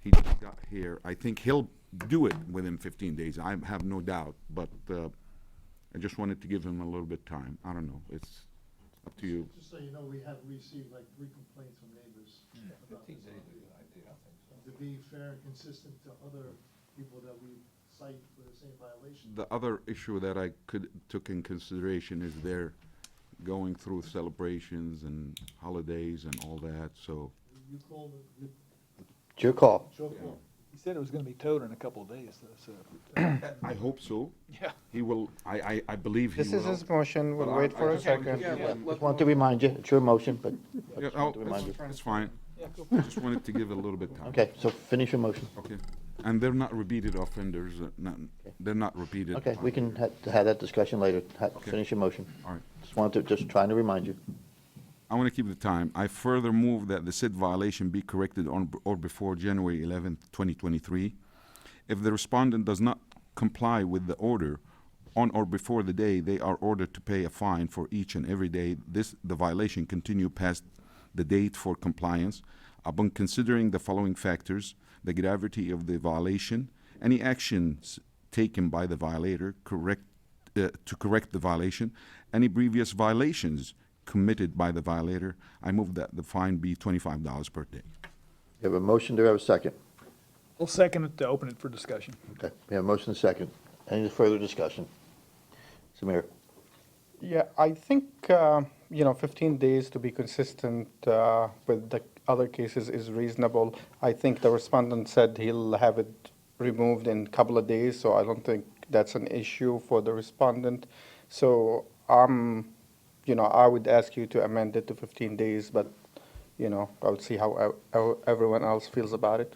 He just got here. I think he'll do it within 15 days. I have no doubt, but I just wanted to give him a little bit of time. I don't know. It's up to you. Just so you know, we have received like 3 complaints from neighbors. About this already. To be fair and consistent to other people that we cite for the same violation. The other issue that I took in consideration is they're going through celebrations and holidays and all that, so. You called it. It's your call. It's your call. He said it was gonna be towed in a couple of days, though, so. I hope so. Yeah. He will, I believe he will. This is his motion, we'll But wait for a just wanted to second. give him- Just want to remind you, it's your motion, but I Yeah, just want to oh, remind you. it's fine. Yeah, go I just wanted to give it a little bit of time. Okay, so finish your motion. Okay. And they're not repeated offenders, they're not repeated. Okay, we can have that discussion later. Finish your motion. All right. Just trying to remind you. I want to keep the time. I further move that the said violation be corrected on or before January 11th, 2023. If the respondent does not comply with the order on or before the day, they are ordered to pay a fine for each and every day the violation continue past the date for compliance. Upon considering the following factors, the gravity of the violation, any actions taken by the violator to correct the violation, any previous violations committed by the violator, I move that the fine be $25 per day. We have a motion, do we have a second? We'll second it to open it for discussion. Okay, we have a motion and a second. Any further discussion? Samir? Yeah, I think, 15 days to be consistent with the other cases is reasonable. I think the respondent said he'll have it removed in a couple of days, so I don't think that's an issue for the respondent. So I would ask you to amend it to 15 days, but, I would see how everyone else feels about it.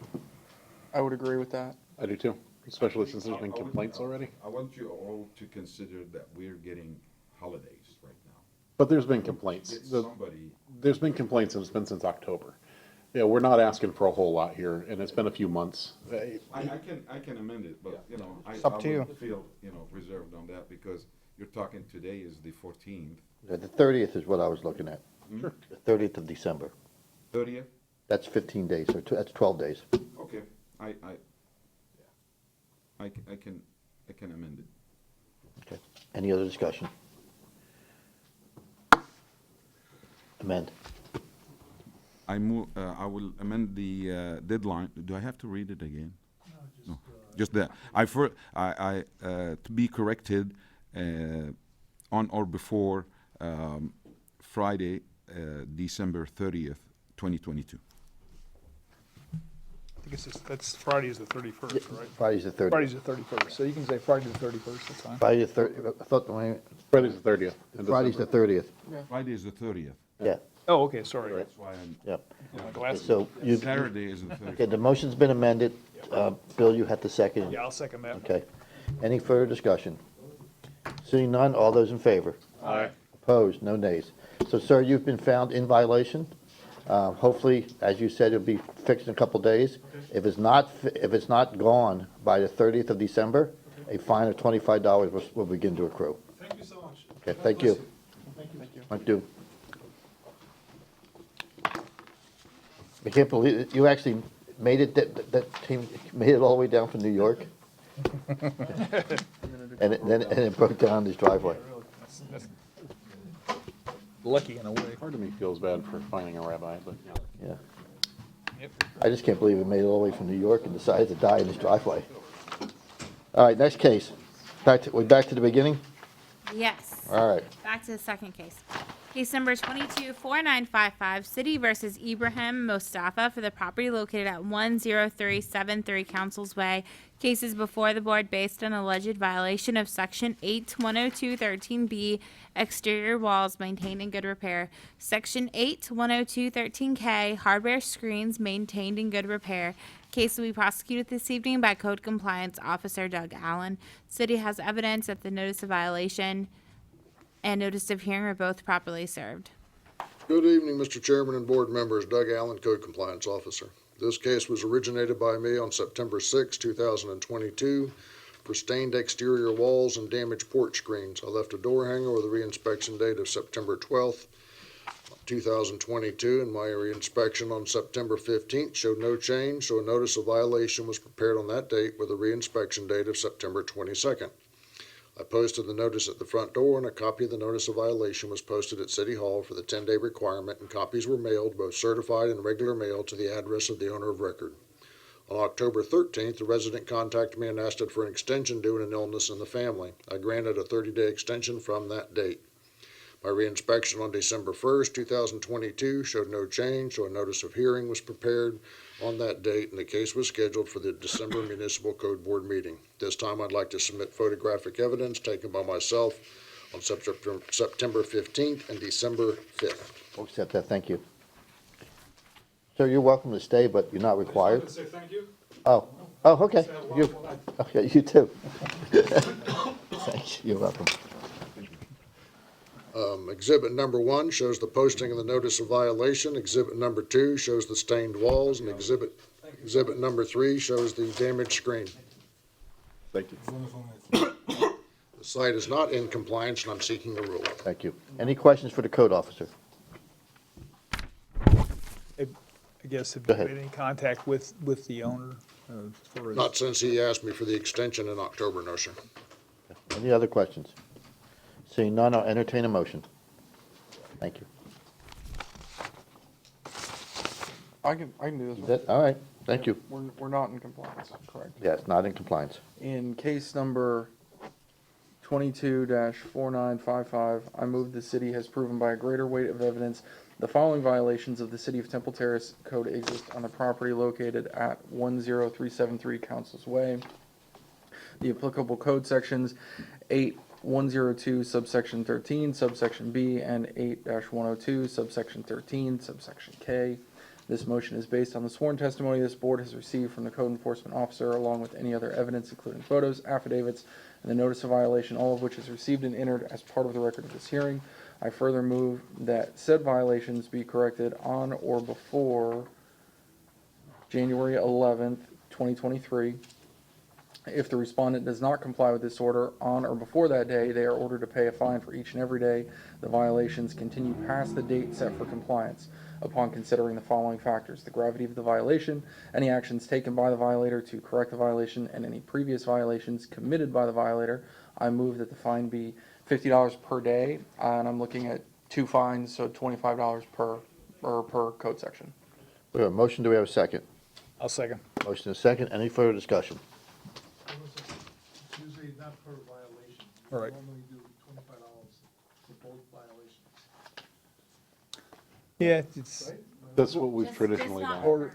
I would agree with that. I do too, especially since there's been complaints already. I want you all to consider that we're getting holidays right now. But there's been complaints. There's been complaints, and it's been since October. Yeah, we're not asking for a whole lot here, and it's been a few months. I can amend it, but, I It's up to you. would feel, reserved on that because you're talking today is the 14th. The 30th is what I was looking at. Sure. The 30th of December. 30th? That's 15 days, or that's 12 days. Okay, I can amend it. Okay. Any other discussion? amend? I will amend the deadline. Do I have to read it again? No, just that. To be corrected on or before Friday, December 30th, 2022. I think that's Friday is the 31st, right? Friday's the 30th. Friday's the 31st, so you can say Friday the 31st, that's fine. Friday the 30th, I thought, wait a minute. Friday's the 30th. in Friday's the December. 30th, Friday is the 30th. yeah, Oh, okay, sorry. That's why I'm. yep. My glasses. So you, Saturday is the 30th. okay, the motion's been amended. Bill, you have to second. Yeah, I'll second that. Okay. Any further discussion? Seeing none, all those in favor? Aye. Opposed, no nays. So, sir, you've been found in violation. Hopefully, as you said, it'll be fixed in a couple days. If it's not gone by the 30th of December, a fine of $25 will begin to accrue. Thank you so much. Okay, thank you. Thank you. Thank you. I can't believe it. You actually made it, that team made it all the way down from New York? And it broke down his driveway. That's lucky in a way. Part of me feels bad for finding a rabbi, but Yeah. Yep. I just can't believe it made it all the way from New York and decided to die in his driveway. All right, next case. We're back to the beginning? Yes. All right. Back to the second case. Case number 224955, City versus Ibrahim Mostafa for the property located at 10373 Councils Way. Cases before the board based on alleged violation of Section 810213B, exterior walls maintained in good repair. Section 810213K, hardware screens maintained in good repair. Case will be prosecuted this evening by Code Compliance Officer Doug Allen. City has evidence that the notice of violation and notice of hearing are both properly served. Good evening, Mr. Chairman and board members. Doug Allen, Code Compliance Officer. This case was originated by me on September 6, 2022 for stained exterior walls and damaged porch screens. I left a door hanger with a reinspection date of September 12th, 2022, and my reinspection on September 15th showed no change, so a notice of violation was prepared on that date with a reinspection date of September 22nd. I posted the notice at the front door, and a copy of the notice of violation was posted at City Hall for the 10-day requirement, and copies were mailed, both certified and regular mail, to the address of the owner of record. On October 13th, the resident contacted me and asked for an extension due to an illness in the family. I granted a 30-day extension from that date. My reinspection on December 1st, 2022 showed no change, so a notice of hearing was prepared on that date, and the case was scheduled for the December Municipal Code Board meeting. This time I'd like to submit photographic evidence taken by myself on September 15th and December 5th. We'll accept that, thank you. Sir, you're welcome to stay, but you're not required. Say thank you. Oh, okay. Okay, you too. Thanks, you're welcome. Exhibit number 1 shows the posting of the notice of violation. Exhibit number 2 shows the stained walls, and exhibit number 3 shows the damaged screen. thank you. The site is not in compliance, and I'm seeking a rule. Thank you. Any questions for the code officer? I guess, have Go you had ahead. any contact with the owner? For his- Not since he asked me for the extension in October, no, sir. Any other questions? Seeing none, I'll entertain a motion. Thank you. I can do this Is one. that, all right, thank you. We're not in compliance, correct? Yeah, it's not in compliance. In case number 22-4955, I move the city has proven by a greater weight of evidence the following violations of the City of Temple Terrace Code exist on the property located at 10373 Councils Way. The applicable code sections 8102 subsection 13 subsection B and 8-102 subsection 13 subsection K. This motion is based on the sworn testimony this board has received from the code enforcement officer, along with any other evidence, including photos, affidavits, and the notice of violation, all of which is received and entered as part of the record of this hearing. I further move that said violations be corrected on or before January 11th, 2023. If the respondent does not comply with this order on or before that day, they are ordered to pay a fine for each and every day the violations continue past the date set for compliance. Upon considering the following factors: the gravity of the violation, any actions taken by the violator to correct the violation, and any previous violations committed by the violator, I move that the fine be $50 per day, and I'm looking at 2 fines, so $25 per code section. We have a motion, do we have a second? I'll second. Motion and a second, any further discussion? It's usually not per violation. All right. Normally do $25 for both violations. Yeah, it's, Right? That's what we've traditionally done. or,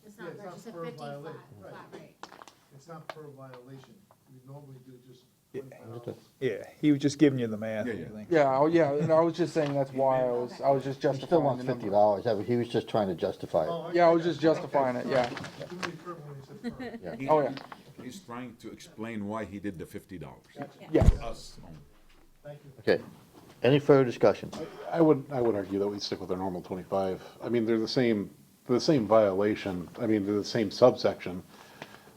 It's not per violation. Right. It's not per violation. We normally do just $25. yeah, he was just giving you the math. Yeah, and yeah. everything. Yeah, oh, yeah, and I was just saying that's why I was just He justifying still wants the number. $50, he was just trying to justify it. Yeah, I was just justifying it, yeah. Too many per when he said per. Oh, yeah. He's trying to explain why he did the $50. Yeah. Us. Thank you. Okay, any further discussion? I would argue that we stick with our normal 25. I mean, they're the same violation. I mean, they're the same subsection.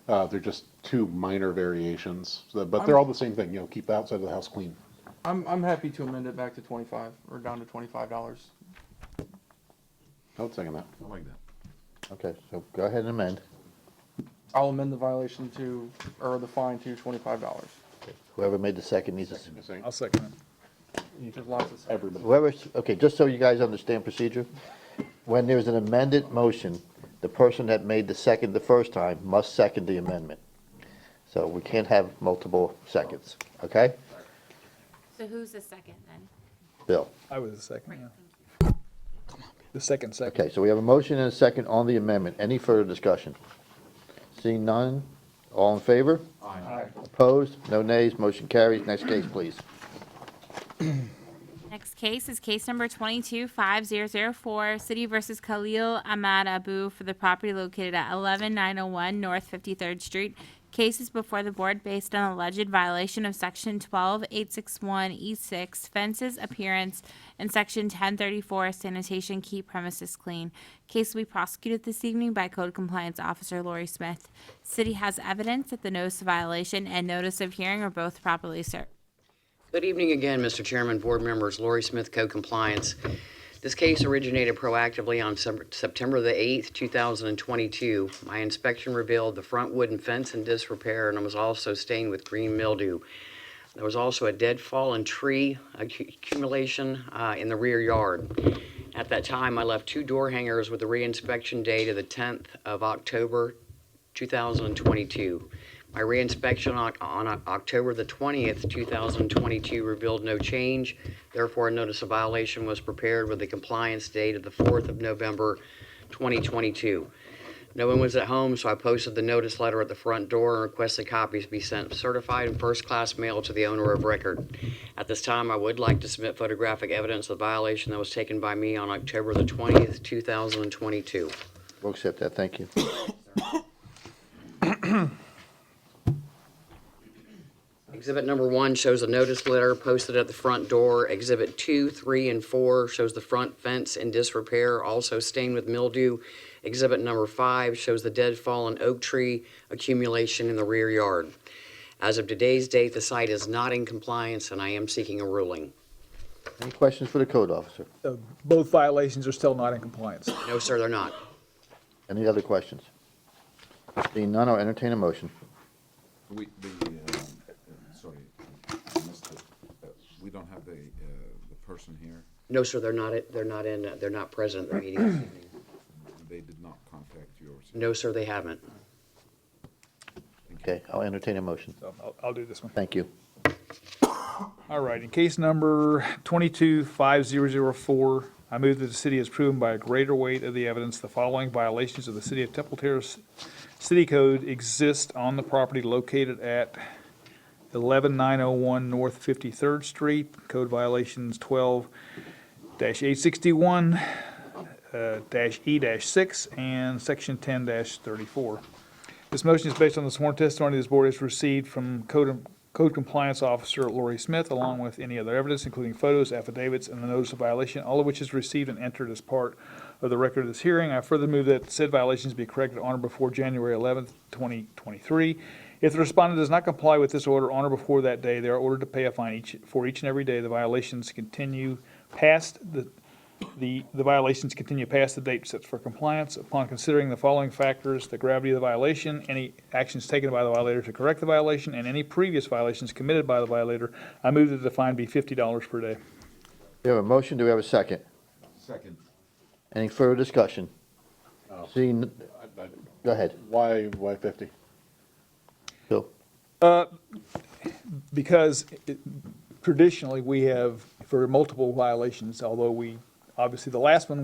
They're just two minor variations, but they're all the same thing, keep the outside of the house clean. I'm happy to amend it back to 25, or down to $25. I would second that. I like that. Okay, so go ahead and amend. I'll amend the violation or the fine to $25. Whoever made the second needs to, I'll second it. There's lots of Everybody. whoever, okay, just so you guys understand procedure, when there's an amended motion, the person that made the second the first time must second the amendment. So we can't have multiple seconds, okay? So who's the second then? Bill? I was the second, yeah. The second. Okay, so we have a motion and a second on the amendment. Any further discussion? Seeing none, all in favor? Aye. Opposed? No nays, motion carries. Next case, please. Next case is case number 225004, City versus Khalil Ahmad Abu for the property located at 11901 North 53rd Street. Case is before the board based on alleged violation of Section 12861E6, fences, appearance, and Section 1034, sanitation, keep premises clean. Case will be prosecuted this evening by Code Compliance Officer Lori Smith. City has evidence that the notice of violation and notice of hearing are both properly served. Good evening again, Mr. Chairman, board members, Lori Smith, Code Compliance. This case originated proactively on September the 8th, 2022. My inspection revealed the front wooden fence in disrepair and was also stained with green mildew. There was also a dead fallen tree accumulation in the rear yard. At that time, I left 2 door hangers with the reinspection date of the 10th of October, 2022. My reinspection on October the 20th, 2022 revealed no change. Therefore, a notice of violation was prepared with the compliance date of the 4th of November, 2022. No one was at home, so I posted the notice letter at the front door and requested copies be sent certified and first-class mail to the owner of record. At this time, I would like to submit photographic evidence of the violation that was taken by me on October the 20th, 2022. We'll accept that, thank you. Exhibit number 1 shows a notice letter posted at the front door. Exhibit 2, 3, and 4 shows the front fence in disrepair, also stained with mildew. Exhibit number 5 shows the dead fallen oak tree accumulation in the rear yard. As of today's date, the site is not in compliance, and I am seeking a ruling. Any questions for the code officer? Both violations are still not in compliance. No, sir, they're not. Any other questions? Seeing none, I'll entertain a motion. Sorry, I missed it. We don't have the person here. No, sir, they're not present at the meeting this evening. They did not contact you or something. No, sir, they haven't. Okay, I'll entertain a motion. So I'll do this one. Thank you. All right, in case number 225004, I move that the city has proven by a greater weight of the evidence the following violations of the City of Temple Terrace City Code exist on the property located at 11901 North 53rd Street. Code violations 12-861, -E-6, and Section 10-34. This motion is based on the sworn testimony this board has received from Code Compliance Officer Lori Smith, along with any other evidence, including photos, affidavits, and the notice of violation, all of which is received and entered as part of the record of this hearing. I further move that said violations be corrected on or before January 11th, 2023. If the respondent does not comply with this order on or before that day, they are ordered to pay a fine for each and every day the violations continue past the violations continue past the date set for compliance. Upon considering the following factors: the gravity of the violation, any actions taken by the violator to correct the violation, and any previous violations committed by the violator, I move that the fine be $50 per day. We have a motion, do we have a second? Second. Any further discussion? Seeing, go ahead, Why 50? Bill. Because traditionally, we have, for multiple violations, although we, obviously, the last one,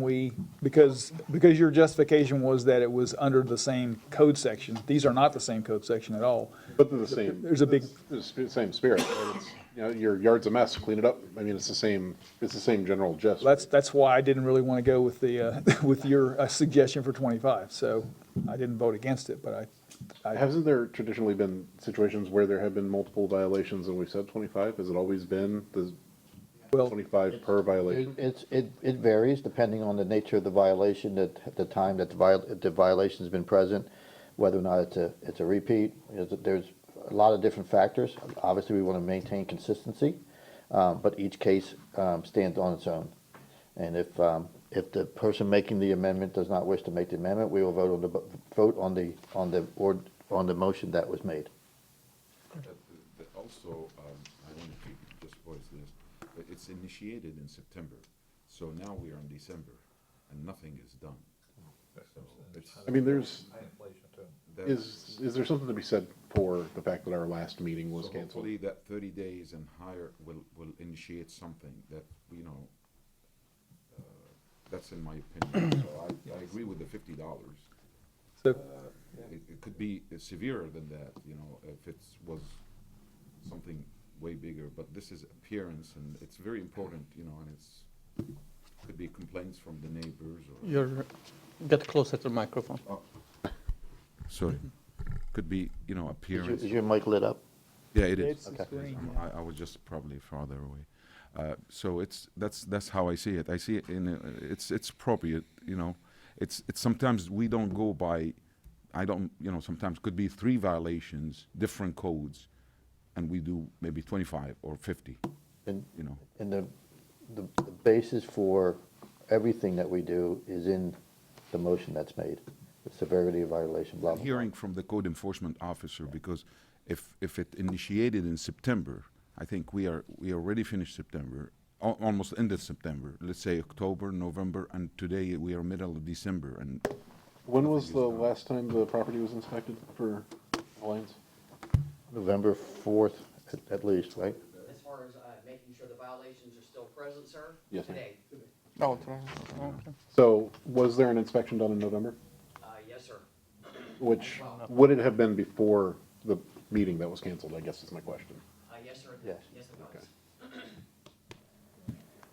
because your justification was that it was under the same code section. These are not the same code section at all. But they're the same. There's a big, It's the same spirit. Right? It's, your yard's a mess, clean it up. I mean, it's the same general gist. that's why I didn't really want to go with the, with your suggestion for 25. So I didn't vote against it, but Hasn't there traditionally been situations where there have been multiple violations and we've said 25? Has it always been the 25 per violation? It varies depending on the nature of the violation, at the time that the violation's been present, whether or not it's a repeat. There's a lot of different factors. Obviously, we want to maintain consistency, but each case stands on its own. And if the person making the amendment does not wish to make the amendment, we will vote on the motion that was made. Also, I want to just voice this, but it's initiated in September, so now we are in December, and nothing is done. So it's, I mean, there's, that- is there something to be said for the fact that our last meeting was so canceled? hopefully that 30 days and higher will initiate something that, that's in my opinion. So I agree with the $50. So- It could be severer than that, if it was something way bigger, but this is appearance, and it's very important, and could be complaints from the neighbors or. Get closer to the microphone. Sorry, could be, appearance. Is your mic lit up? Yeah, it is. It's green, I was just probably farther away. So that's how I see it. I see it it's appropriate, It's sometimes we don't go by, sometimes could be 3 violations, different codes, and we do maybe 25 or 50, And the basis for everything that we do is in the motion that's made, the severity of violation, blah, blah, blah. Hearing from the code enforcement officer, because if it initiated in September, I think we already finished September, almost ended September, let's say October, November, and today we are middle of December, and. When was the last time the property was inspected for Alliance? November 4th, at least, right? As far as making sure the violations are still present, sir? Yes, sir. Today. Oh, today. Okay. So was there an inspection done in November? Yes, sir. Which, would it have been before the meeting that was canceled, I guess is my question. Yes, sir. Yes. Yes, it was.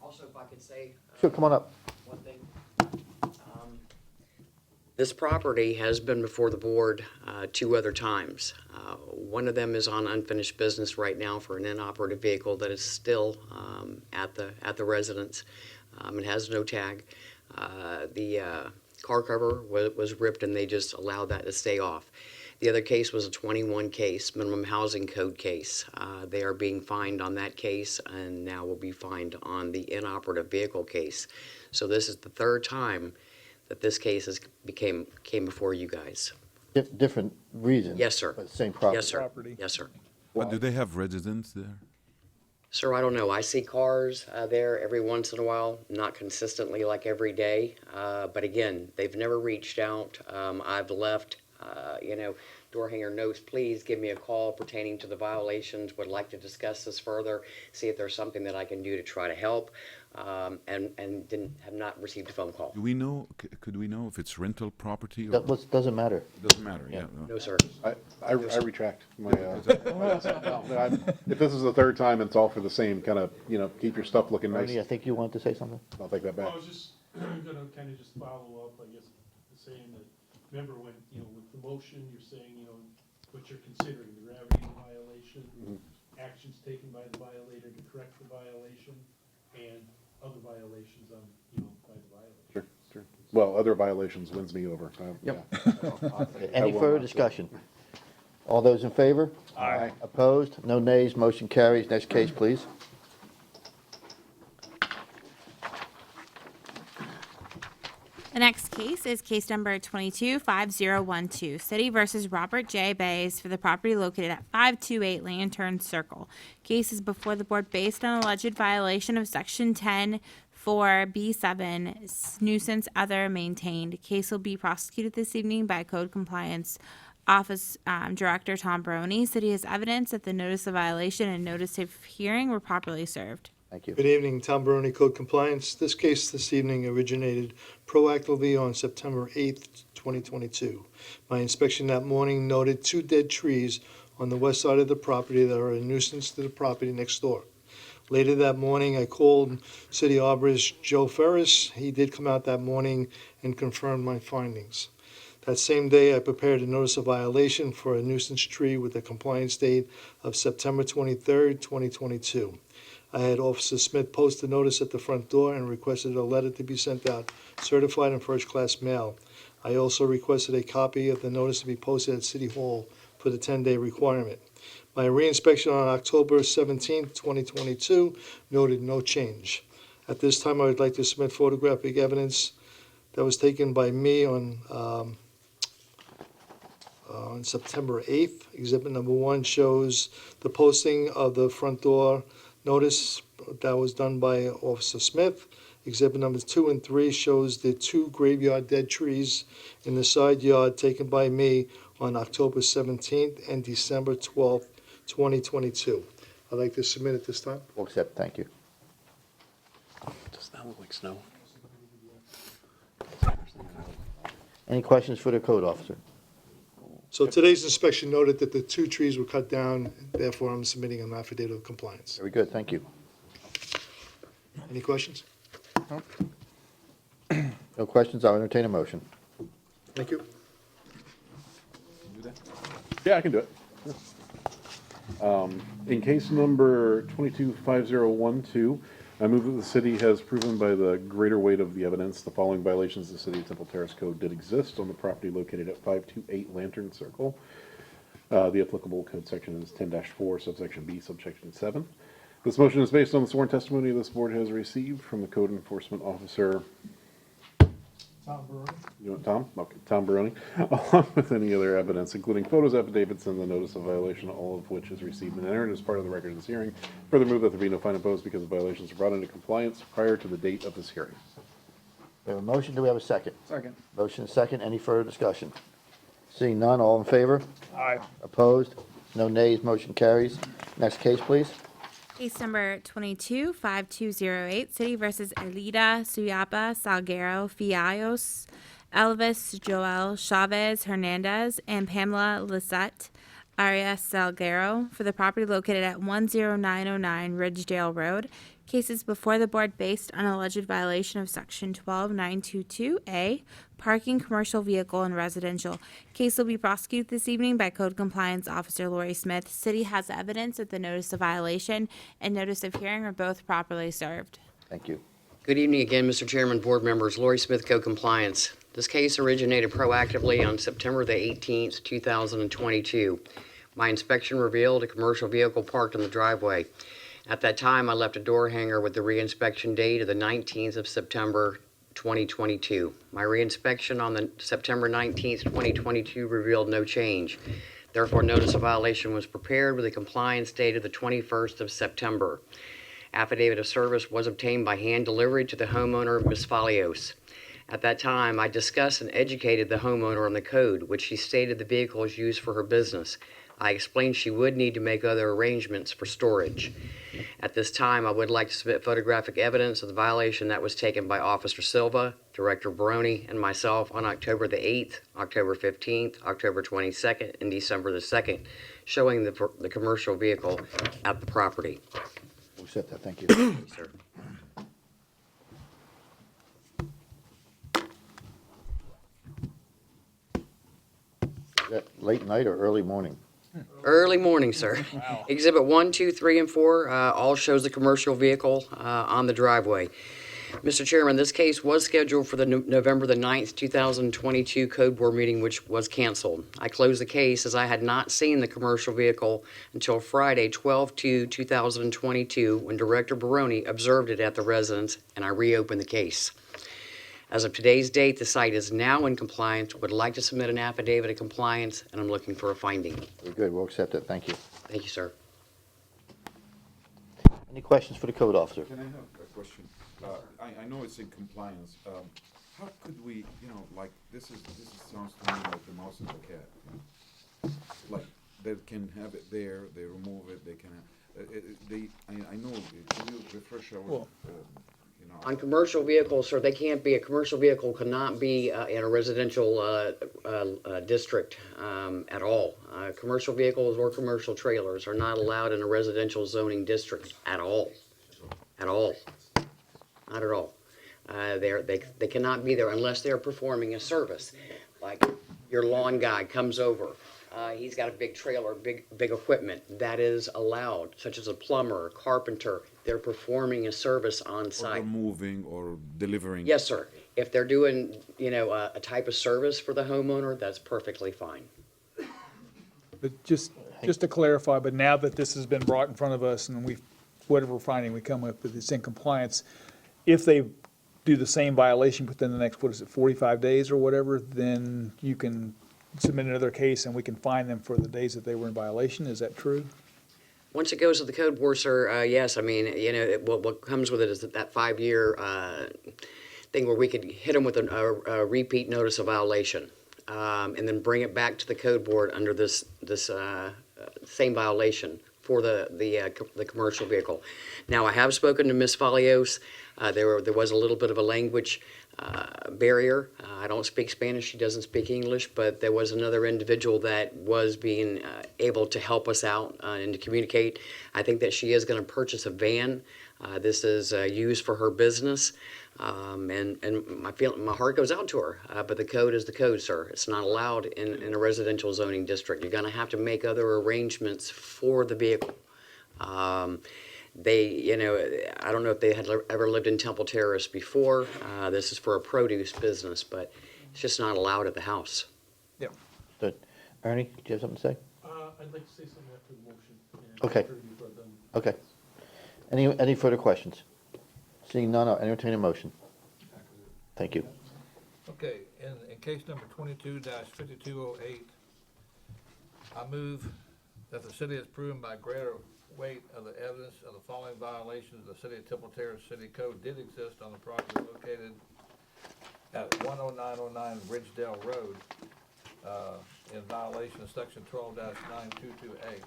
Also, if I could say. Sure, come on up. One thing. This property has been before the board 2 other times. One of them is on unfinished business right now for an inoperative vehicle that is still at the residence. It has no tag. The car cover was ripped, and they just allowed that to stay off. The other case was a 21 case, minimum housing code case. They are being fined on that case, and now will be fined on the inoperative vehicle case. So this is the 3rd time that this case came before you guys. Different reasons. Yes, sir. But same property. Yes, sir. Property. Yes, sir. But do they have residents there? Sir, I don't know. I see cars there every once in a while, not consistently like every day. But again, they've never reached out. I've left, door hanger notes, please give me a call pertaining to the violations, would like to discuss this further, see if there's something that I can do to try to help, and have not received a phone call. Do we know, could we know if it's rental property or? Doesn't matter. Doesn't matter, yeah. No, sir. I retract my, if this is the 3rd time and it's all for the same kind of, keep your stuff looking nice, Ernie, I think you wanted to say something? I'll take that back. I was just gonna kind of just follow up, I guess, saying that, remember when, with the motion, you're saying, what you're considering, the gravity of the violation, actions taken by the violator to correct the violation, and other violations on, by the violator. Sure. Well, other violations wins me over. Yep. Yeah. Any further discussion? All those in favor? Aye. Opposed? No nays, motion carries. Next case, please. The next case is case number 225012, City versus Robert J. Bays for the property located at 528 Lantern Circle. Case is before the board based on alleged violation of Section 10(4)(b)(7), nuisance other maintained. Case will be prosecuted this evening by Code Compliance Office Director Tom Baroni. City has evidence that the notice of violation and notice of hearing were properly served. Thank you. Good evening, Tom Baroni, Code Compliance. This case this evening originated proactively on September 8th, 2022. My inspection that morning noted 2 dead trees on the west side of the property that are a nuisance to the property next door. Later that morning, I called City Arborist Joe Ferris. He did come out that morning and confirmed my findings. That same day, I prepared a notice of violation for a nuisance tree with a compliance date of September 23rd, 2022. I had Officer Smith post a notice at the front door and requested a letter to be sent out certified in first-class mail. I also requested a copy of the notice to be posted at City Hall for the 10-day requirement. My reinspection on October 17th, 2022 noted no change. At this time, I would like to submit photographic evidence that was taken by me on September 8th. Exhibit number 1 shows the posting of the front door notice that was done by Officer Smith. Exhibit numbers 2 and 3 shows the 2 graveyard dead trees in the side yard taken by me on October 17th and December 12th, 2022. I'd like to submit at this time. We'll accept, thank you. Does that look like snow? Any questions for the code officer? So today's inspection noted that the 2 trees were cut down, therefore I'm submitting an affidavit of compliance. Very good, thank you. Any questions? No questions, I'll entertain a motion. Thank you. Yeah, I can do it. In case number 225012, I move that the city has proven by the greater weight of the evidence the following violations of the City of Temple Terrace Code did exist on the property located at 528 Lantern Circle. The applicable code section is 10-4, subsection B, subsection 7. This motion is based on the sworn testimony this board has received from the code enforcement officer. Tom Baroni. You want Tom? Okay, Tom Baroni, along with any other evidence, including photos, affidavits, and the notice of violation, all of which is received and entered as part of the record of this hearing. Further move that there be no fine imposed because the violations are brought into compliance prior to the date of this hearing. We have a motion, do we have a second? Second. Motion is second, any further discussion? Seeing none, all in favor? Aye. Opposed? No nays, motion carries. Next case, please. Case number 225208, City versus Elida, Suyapa, Salguero, Fiallos, Elvis, Joel, Chavez, Hernandez, and Pamela Lissette, Arias, Salguero, for the property located at 10909 Ridgedale Road. Cases before the board based on alleged violation of Section 12922A, parking commercial vehicle and residential. Case will be prosecuted this evening by Code Compliance Officer Lori Smith. City has evidence that the notice of violation and notice of hearing are both properly served. Thank you. Good evening again, Mr. Chairman, board members. Lori Smith, Co-Compliance. This case originated proactively on September the 18th, 2022. My inspection revealed a commercial vehicle parked in the driveway. At that time, I left a door hanger with the reinspection date of the 19th of September, 2022. My reinspection on the September 19th, 2022 revealed no change. Therefore, notice of violation was prepared with a compliance date of the 21st of September. Affidavit of service was obtained by hand delivery to the homeowner, Ms. Fiallos. At that time, I discussed and educated the homeowner on the code, which she stated the vehicle is used for her business. I explained she would need to make other arrangements for storage. At this time, I would like to submit photographic evidence of the violation that was taken by Officer Silva, Director Baroni, and myself on October the 8th, October 15th, October 22nd, and December the 2nd, showing the commercial vehicle at the property. We'll accept that, thank you. Yes, sir. Is that late night or early morning? Early morning, sir. Wow. Exhibit 1, 2, 3, and 4 all shows the commercial vehicle on the driveway. Mr. Chairman, this case was scheduled for the November the 9th, 2022 Code Board meeting, which was canceled. I closed the case as I had not seen the commercial vehicle until Friday, 12/2/2022, when Director Baroni observed it at the residence, and I reopened the case. As of today's date, the site is now in compliance, would like to submit an affidavit of compliance, and I'm looking for a finding. Very good, we'll accept it, thank you. Thank you, sir. Any questions for the code officer? Can I have a question? I know it's in compliance. How could we, like, this sounds to me like the mouse and the cat. Like, they can have it there, they remove it, they can, I know, can you refresh our, On commercial vehicles, sir, they can't be, a commercial vehicle cannot be in a residential district at all. Commercial vehicles or commercial trailers are not allowed in a residential zoning district at all. At all. Not at all. They cannot be there unless they're performing a service. Like your lawn guy comes over, he's got a big trailer, big equipment, that is allowed, such as a plumber, a carpenter. They're performing a service on site. or moving or delivering? Yes, sir. If they're doing, a type of service for the homeowner, that's perfectly fine. But just to clarify, but now that this has been brought in front of us and whatever finding we come up with, it's in compliance, if they do the same violation within the next, 45 days or whatever, then you can submit another case and we can fine them for the days that they were in violation. Is that true? Once it goes to the code board, sir, yes, I mean, what comes with it is that 5-year thing where we could hit them with a repeat notice of violation, and then bring it back to the code board under this same violation for the commercial vehicle. Now, I have spoken to Ms. Fiallos. There was a little bit of a language barrier. I don't speak Spanish, she doesn't speak English, but there was another individual that was being able to help us out and to communicate. I think that she is going to purchase a van. This is used for her business, and my heart goes out to her. But the code is the code, sir. It's not allowed in a residential zoning district. You're going to have to make other arrangements for the vehicle. I don't know if they had ever lived in Temple Terrace before. This is for a produce business, but it's just not allowed at the house. Yep. Good. Ernie, do you have something to say? I'd like to say something after the motion. Okay. Okay. Any further questions? Seeing none, I'll entertain a motion. Thank you. Okay, in case number 22-5208, I move that the city is proven by greater weight of the evidence of the following violations of the City of Temple Terrace City Code did exist on the property located at 10909 Ridgedale Road, in violation of section 12-922A.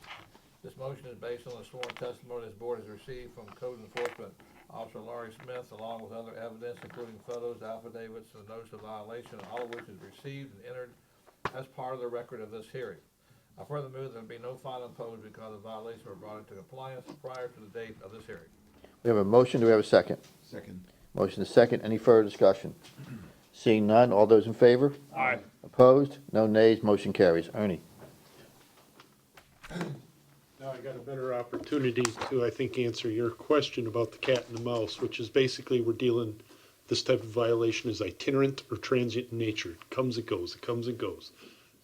This motion is based on the sworn testimony this board has received from Code Enforcement Officer Laurie Smith, along with other evidence, including photos, affidavits, and notice of violation, all of which is received and entered as part of the record of this hearing. I further move there be no fine imposed because the violations were brought into compliance prior to the date of this hearing. We have a motion, do we have a second? Second. Motion is second, any further discussion? Seeing none, all those in favor? Aye. Opposed? No nays, motion carries. Ernie? Now I got a better opportunity to, I think, answer your question about the cat and the mouse, which is basically we're dealing, this type of violation is itinerant or transient in nature. It comes, it goes, it comes, it goes.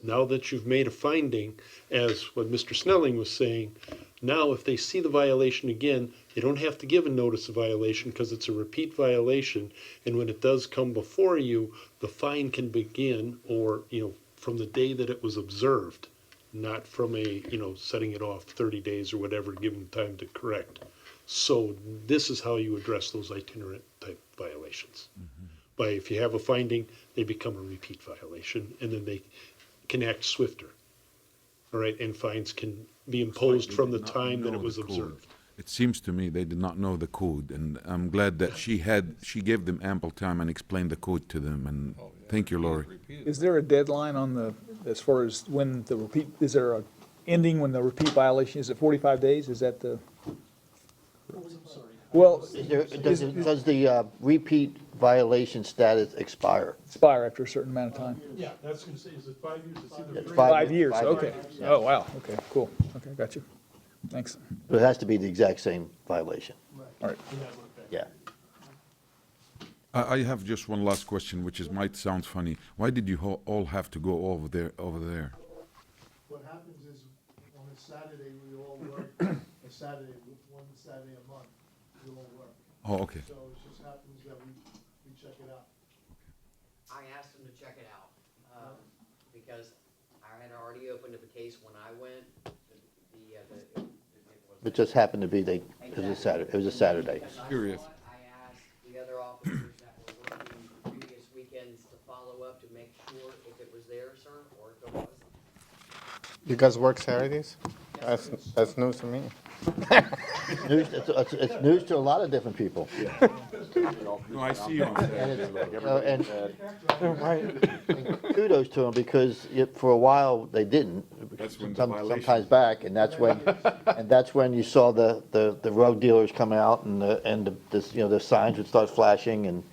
Now that you've made a finding, as what Mr. Snelling was saying, now if they see the violation again, they don't have to give a notice of violation because it's a repeat violation. And when it does come before you, the fine can begin from the day that it was observed, not from setting it off 30 days or whatever, to give them time to correct. So this is how you address those itinerant type violations. By if you have a finding, they become a repeat violation, and then they can act swifter. All right, and fines can be imposed from the time that it was observed. It seems to me they did not know the code, and I'm glad that she gave them ample time and explained the code to them, and thank you, Lori. Is there a deadline on as far as when the repeat, is there a ending when the repeat violation, is it 45 days? Is that the? Well, Does the repeat violation status expire? Expire after a certain amount of time? Yeah, that's gonna say, is it 5 years? It's either It's 5 years, 5 okay. years. Oh, wow, okay, cool. Okay, got you. Thanks. But it has to be the exact same violation. All right. Yeah. I have just one last question, which might sound funny. Why did you all have to go over there? What happens is, on a Saturday, we all work, one Saturday a month, we all work. Oh, okay. So it just happens that we check it out. asked him to check it out, because I had already opened up a case when I went. It just happened to be it was a Saturday. It was a Saturday. Curious. I asked the other officers that were working previous weekends to follow up to make sure if it was there, sir, or if it wasn't. You guys work Saturdays? That's news to me. It's news to a lot of different people. No, I see you on And kudos to them because for a while they didn't. That's when the violation- Sometimes back, and that's when you saw the road dealers come out and the signs would start flashing and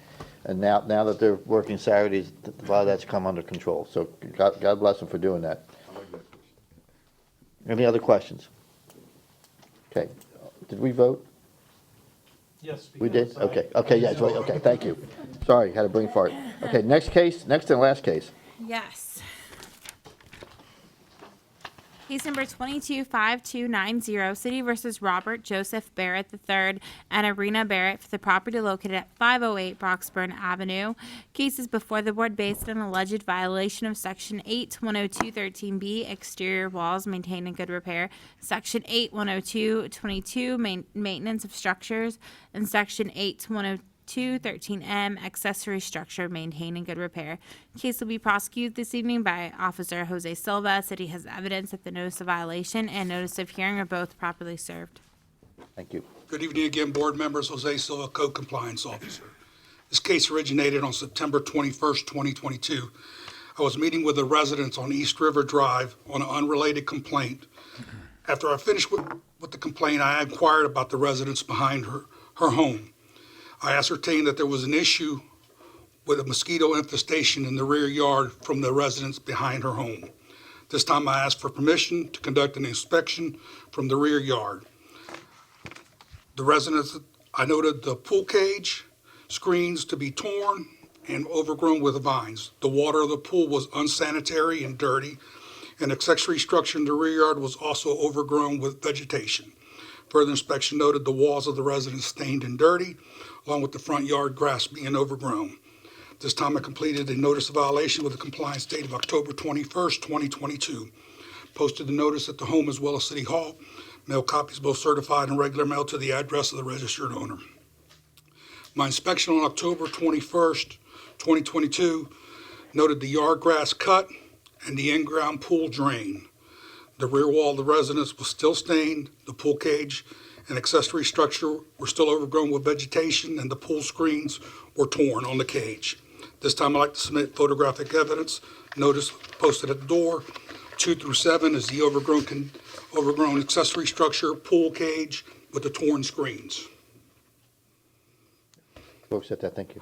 now that they're working Saturdays, a lot of that's come under control. So God bless them for doing that. Any other questions? Okay, did we vote? Yes. We did? because I- Okay, yeah, right, okay, thank you. Sorry, had a brain fart. Okay, next and last case. Yes. Case number 225290, City versus Robert Joseph Barrett III and Irina Barrett for the property located at 508 Broxburn Avenue. Case is before the board based on alleged violation of Section 810213B, exterior walls maintained in good repair, Section 810222, maintenance of structures, and Section 810213M, accessory structure maintained in good repair. Case will be prosecuted this evening by Officer Jose Silva. City has evidence that the notice of violation and notice of hearing are both properly served. Thank you. Good evening again, board members. Jose Silva, Code Compliance Officer. This case originated on September 21st, 2022. I was meeting with the residents on East River Drive on an unrelated complaint. After I finished with the complaint, I inquired about the residents behind her home. I ascertained that there was an issue with a mosquito infestation in the rear yard from the residents behind her home. This time I asked for permission to conduct an inspection from the rear yard. The residents, I noted the pool cage screens to be torn and overgrown with vines. The water of the pool was unsanitary and dirty. An accessory structure in the rear yard was also overgrown with vegetation. Further inspection noted the walls of the residence stained and dirty, along with the front yard grass being overgrown. This time I completed a notice of violation with a compliance date of October 21st, 2022. Posted the notice at the home as well as City Hall. Mailed copies both certified and regular mail to the address of the registered owner. My inspection on October 21st, 2022 noted the yard grass cut and the in-ground pool drain. The rear wall of the residence was still stained, the pool cage and accessory structure were still overgrown with vegetation, and the pool screens were torn on the cage. This time I'd like to submit photographic evidence. Notice posted at the door, 2 through 7 is the overgrown accessory structure, pool cage with the torn screens. Folks, at that, thank you.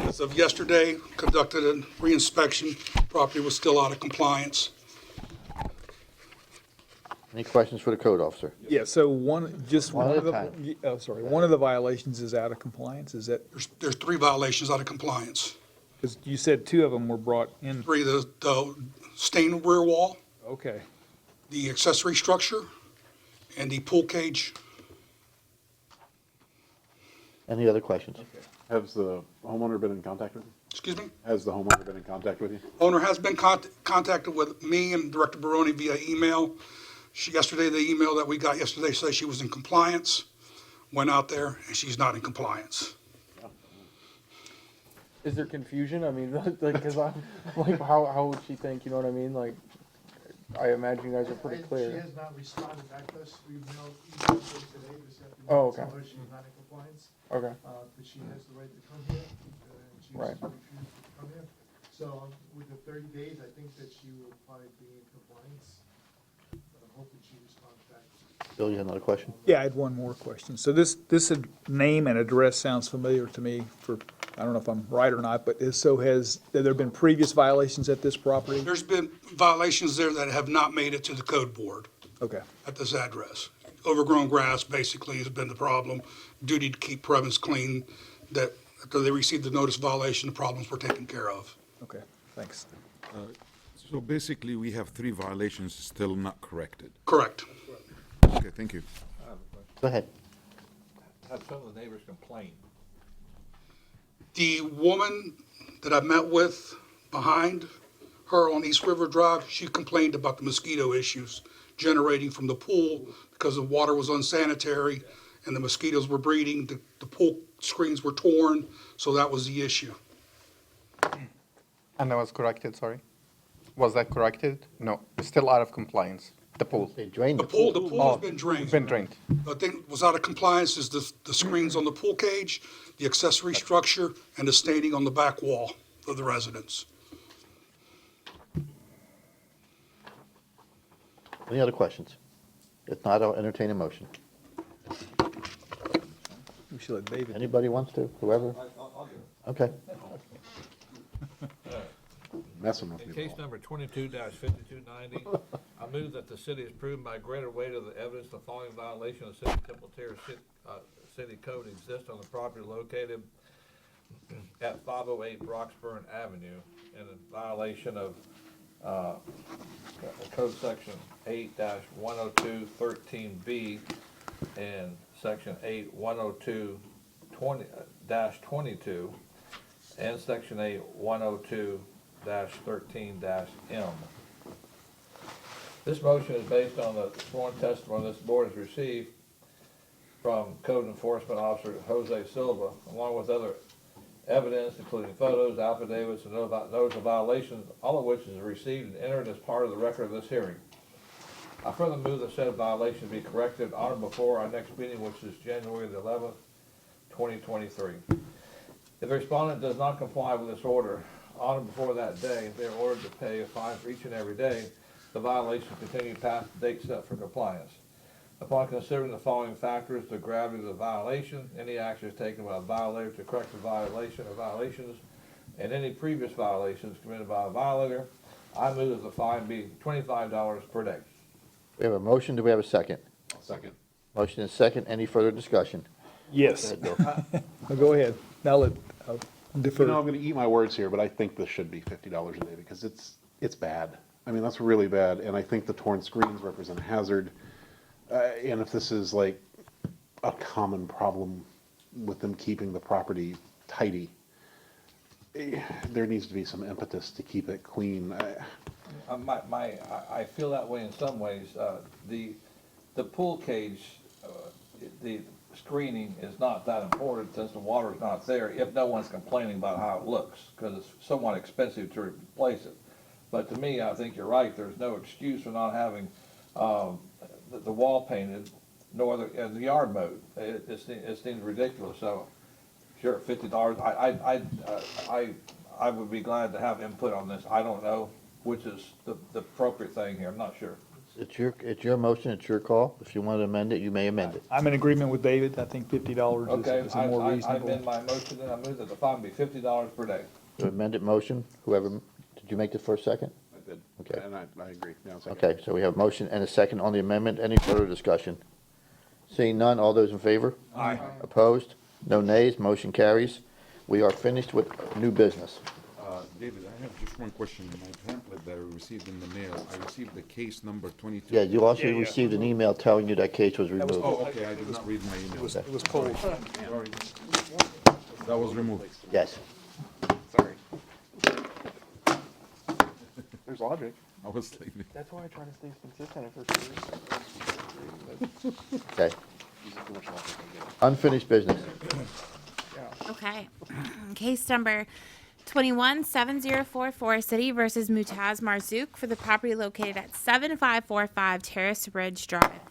As of yesterday, conducted a reinspection. Property was still out of compliance. Any questions for the code officer? Yeah, so One one at of a the, time. one of the violations is out of compliance, is that, There's 3 violations out of compliance. because you said 2 of them were brought in, 3, the stained rear wall, okay. the accessory structure, and the pool cage. Any other questions? Has the homeowner been in contact with you? Excuse me? Has the homeowner been in contact with you? Owner has been contacted with me and Director Baroni via email. Yesterday, the email that we got yesterday says she was in compliance, went out there, and she's not in compliance. Is there confusion? I mean, like, because I'm like, how would she think? You know what I mean? Like, I imagine you guys are pretty She clear. has not responded back to us. We mailed emails to her today, this afternoon. Oh, okay. Telling her she's not in compliance. Okay. But she has the right to come here, and she Right. has refused to come here. So with the 30 days, I think that she will probably be in compliance. But I'm hoping she responds back. Bill, you have another question? Yeah, I had one more question. So this name and address sounds familiar to me for, I don't know if I'm right or not, but has there been previous violations at this property? There's been violations there that have not made it to the code board Okay, at this address. Overgrown grass basically has been the problem. Duty to keep premise clean, that after they received the notice of violation, the problems were taken care of. okay, thanks. So basically, we have 3 violations still not corrected. Correct. Okay, thank you. Go ahead. Have some of the neighbors complain? The woman that I met with behind her on East River Drive, she complained about the mosquito issues generating from the pool because the water was unsanitary and the mosquitoes were breeding. The pool screens were torn, so that was the issue. And that was corrected, sorry? Was that corrected? No, it's still out of compliance, the pool. They drained The pool has been drained. Been drained. The thing was out of compliance is the screens on the pool cage, the accessory structure, and the staining on the back wall of the residence. Any other questions? If not, I'll entertain a motion. We should let David. Anybody wants to, whoever? Okay. Messing with In me. case number 22-5290, I move that the city is proven by greater weight of the evidence the following violation of City of Temple Terrace City Code exists on the property located at 508 Roxburn Avenue in violation of Code Section 8-102-13B and Section 8-102-22 and Section 8-102-13-M. This motion is based on the sworn testimony this board has received from Code Enforcement Officer Jose Silva, along with other evidence, including photos, affidavits, and notice of violations, all of which is received and entered as part of the record of this hearing. I further move that said violation be corrected on or before our next meeting, which is January the 11th, 2023. If the respondent does not comply with this order on or before that day, they are ordered to pay a fine for each and every day the violation continue past the date set for compliance. Upon considering the following factors, the gravity of the violation, any actions taken by a violator to correct the violation or violations, and any previous violations committed by a violator, I move that the fine be $25 per day. We have a motion, do we have a second? Second. Motion is second, any further discussion? Yes. Go ahead, Bill. Well, go ahead. Now I'll defer. You know, I'm gonna eat my words here, but I think this should be $50 a day because it's bad. I mean, that's really bad, and I think the torn screens represent a hazard. And if this is like a common problem with them keeping the property tidy, there needs to be some impetus to keep it clean. I feel that way in some ways. The pool cage, the screening is not that important since the water's not there, if no one's complaining about how it looks, because it's somewhat expensive to replace it. But to me, I think you're right, there's no excuse for not having the wall painted, nor the yard mowed. It seems ridiculous, so sure, $50, I would be glad to have input on this. I don't know which is the appropriate thing here, I'm not sure. It's your motion, it's your call. If you want to amend it, you may amend it. I'm in agreement with David. I think $50 Okay, is a more I reasonable. amend my motion, and I move that the fine be $50 per day. The amended motion, whoever, did you make the first second? I did. Okay. And I agree. Now, second. Okay, so we have a motion and a second on the amendment. Any further discussion? Seeing none, all those in favor? Aye. Opposed? No nays, motion carries. We are finished with new business. David, I have just one question. My pamphlet that I received in the mail, I received the case number 22. Yeah, you also Yeah. received an email telling you that case was removed. Oh, okay, I did not read my email. It was cold. Sorry. That was removed. Yes. Sorry. There's logic. I was sleeping. That's why I try to stay consistent at first. Okay. Unfinished business. Okay. Case number 217044, City versus Mutaz Marzouk for the property located at 7545 Terrace Ridge Drive.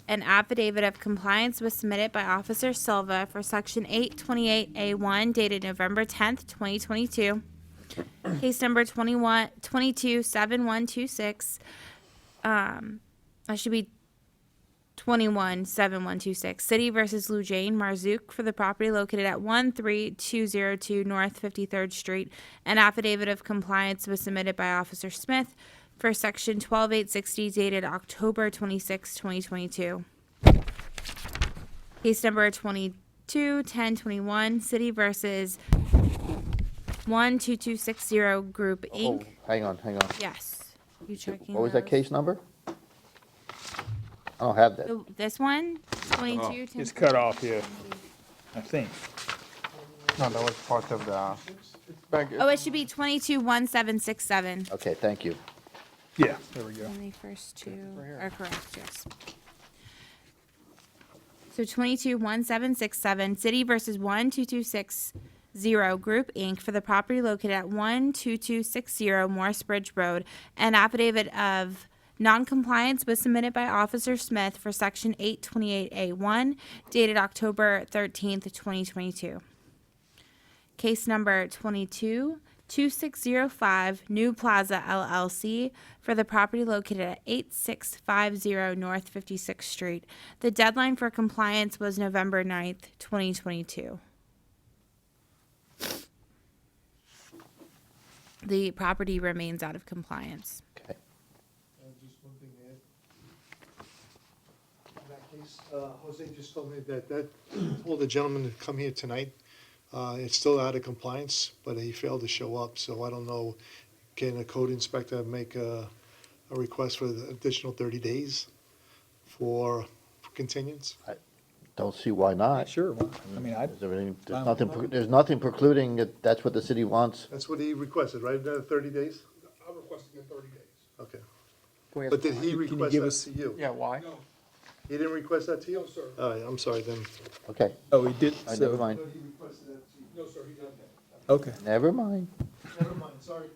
An affidavit of compliance was submitted by Officer Silva for Section 828A1 dated November 10th, 2022. Case number 227126. That should be 217126. City versus Lujane Marzouk for the property located at 13202 North 53rd Street. An affidavit of compliance was submitted by Officer Smith for Section 12860 dated October 26, 2022. Case number 221021. City versus 12260 Group Inc. Oh, hang on. Yes. You checking What was that those? case number? I don't have that. This one, 22. It's cut off, yeah, I think. No, that was part of the. Oh, it should be 221767. Okay, thank you. Yeah, there we go. And the first two are correct, yes. So 221767, City versus 12260 Group Inc. for the property located at 12260 Morris Bridge Road. An affidavit of noncompliance was submitted by Officer Smith for Section 828A1, dated October 13th, 2022. Case number 222605, New Plaza LLC, for the property located at 8650 North 56th Street. The deadline for compliance was November 9th, 2022. The property remains out of compliance. Okay. Just one thing to add. In that case, Jose just told me that all the gentlemen that come here tonight, it's still out of compliance, but he failed to show up, so I don't know, can a code inspector make a request for the additional 30 days for continuance? Don't see why not. Sure, well, I mean, There's nothing precluding it. That's what the city wants. That's what he requested, right, 30 days? I'm requesting 30 days. Okay. Can we have- But did he you request give that us- to you? Yeah, why? He didn't request that to you? No, sir. All right, I'm sorry then. Okay, Oh, he did, all right, never so, mind. He requested that to you. No, sir, he doesn't. okay. Never mind. Never mind, sorry.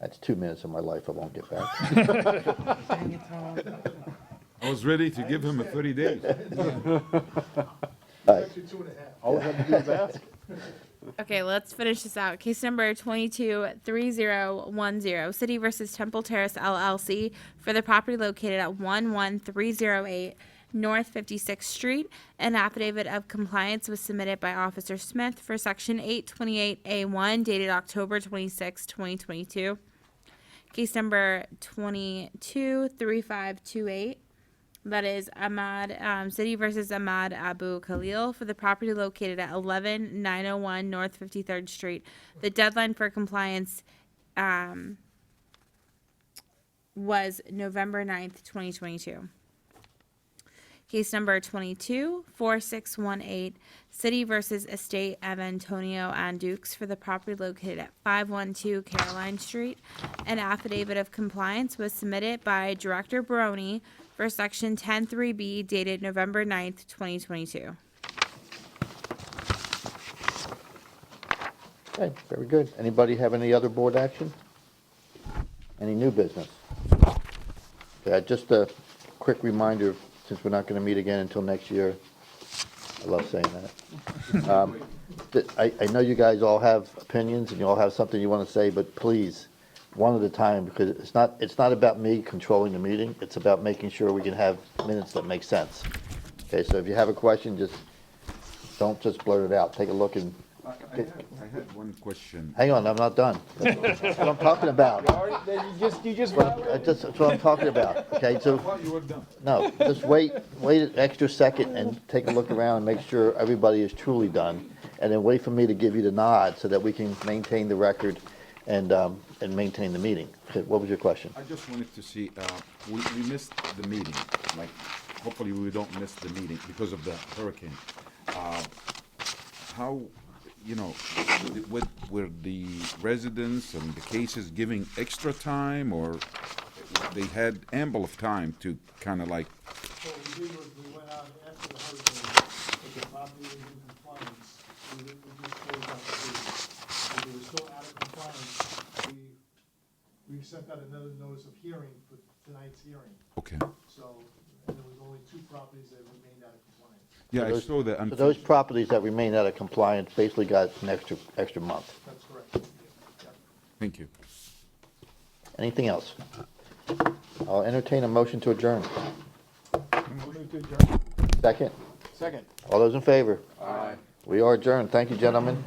That's 2 minutes of my life I won't get back. I was ready to give him a 30 days. All right. Actually, 2.5. All we had to do was ask. Okay, let's finish this out. Case number 223010, City versus Temple Terrace LLC, for the property located at 11308 North 56th Street. An affidavit of compliance was submitted by Officer Smith for Section 828A1, dated October 26, 2022. Case number 223528. That is Ahmad, City versus Ahmad Abu Khalil, for the property located at 11901 North 53rd Street. The deadline for compliance was November 9th, 2022. Case number 224618, City versus Estate of Antonio and Dukes, for the property located at 512 Caroline Street. An affidavit of compliance was submitted by Director Baroni for Section 103B, dated November 9th, 2022. Okay, very good. Anybody have any other board action? Any new business? Okay, just a quick reminder, since we're not going to meet again until next year. I love saying that. I know you guys all have opinions and you all have something you want to say, but please, one at a time, because it's not about me controlling the meeting. It's about making sure we can have minutes that make sense. Okay, so if you have a question, don't just blurt it out. Take a look and. I had one question. Hang on, I'm not done. That's what I'm talking about. That's what I'm talking about. Okay, so. I thought you were done. No, just wait an extra second and take a look around and make sure everybody is truly done. And then wait for me to give you the nod so that we can maintain the record and maintain the meeting. Okay, what was your question? I just wanted to see, we missed the meeting, like, hopefully we don't miss the meeting because of the hurricane. How, were the residents and the cases giving extra time, or they had ample of time to kind of like? What we did was we went out after the hurricane, if the property was in compliance, we just closed out the meeting. If they were still out of compliance, we sent out another notice of hearing for tonight's hearing. Okay. So, and there was only 2 properties that remained out of compliance. Yeah, I saw that. So those properties that remain out of compliance basically got an extra month. That's correct. Thank you. Anything else? I'll entertain a motion to adjourn. Second? Second. All those in favor? Aye. We are adjourned. Thank you, gentlemen.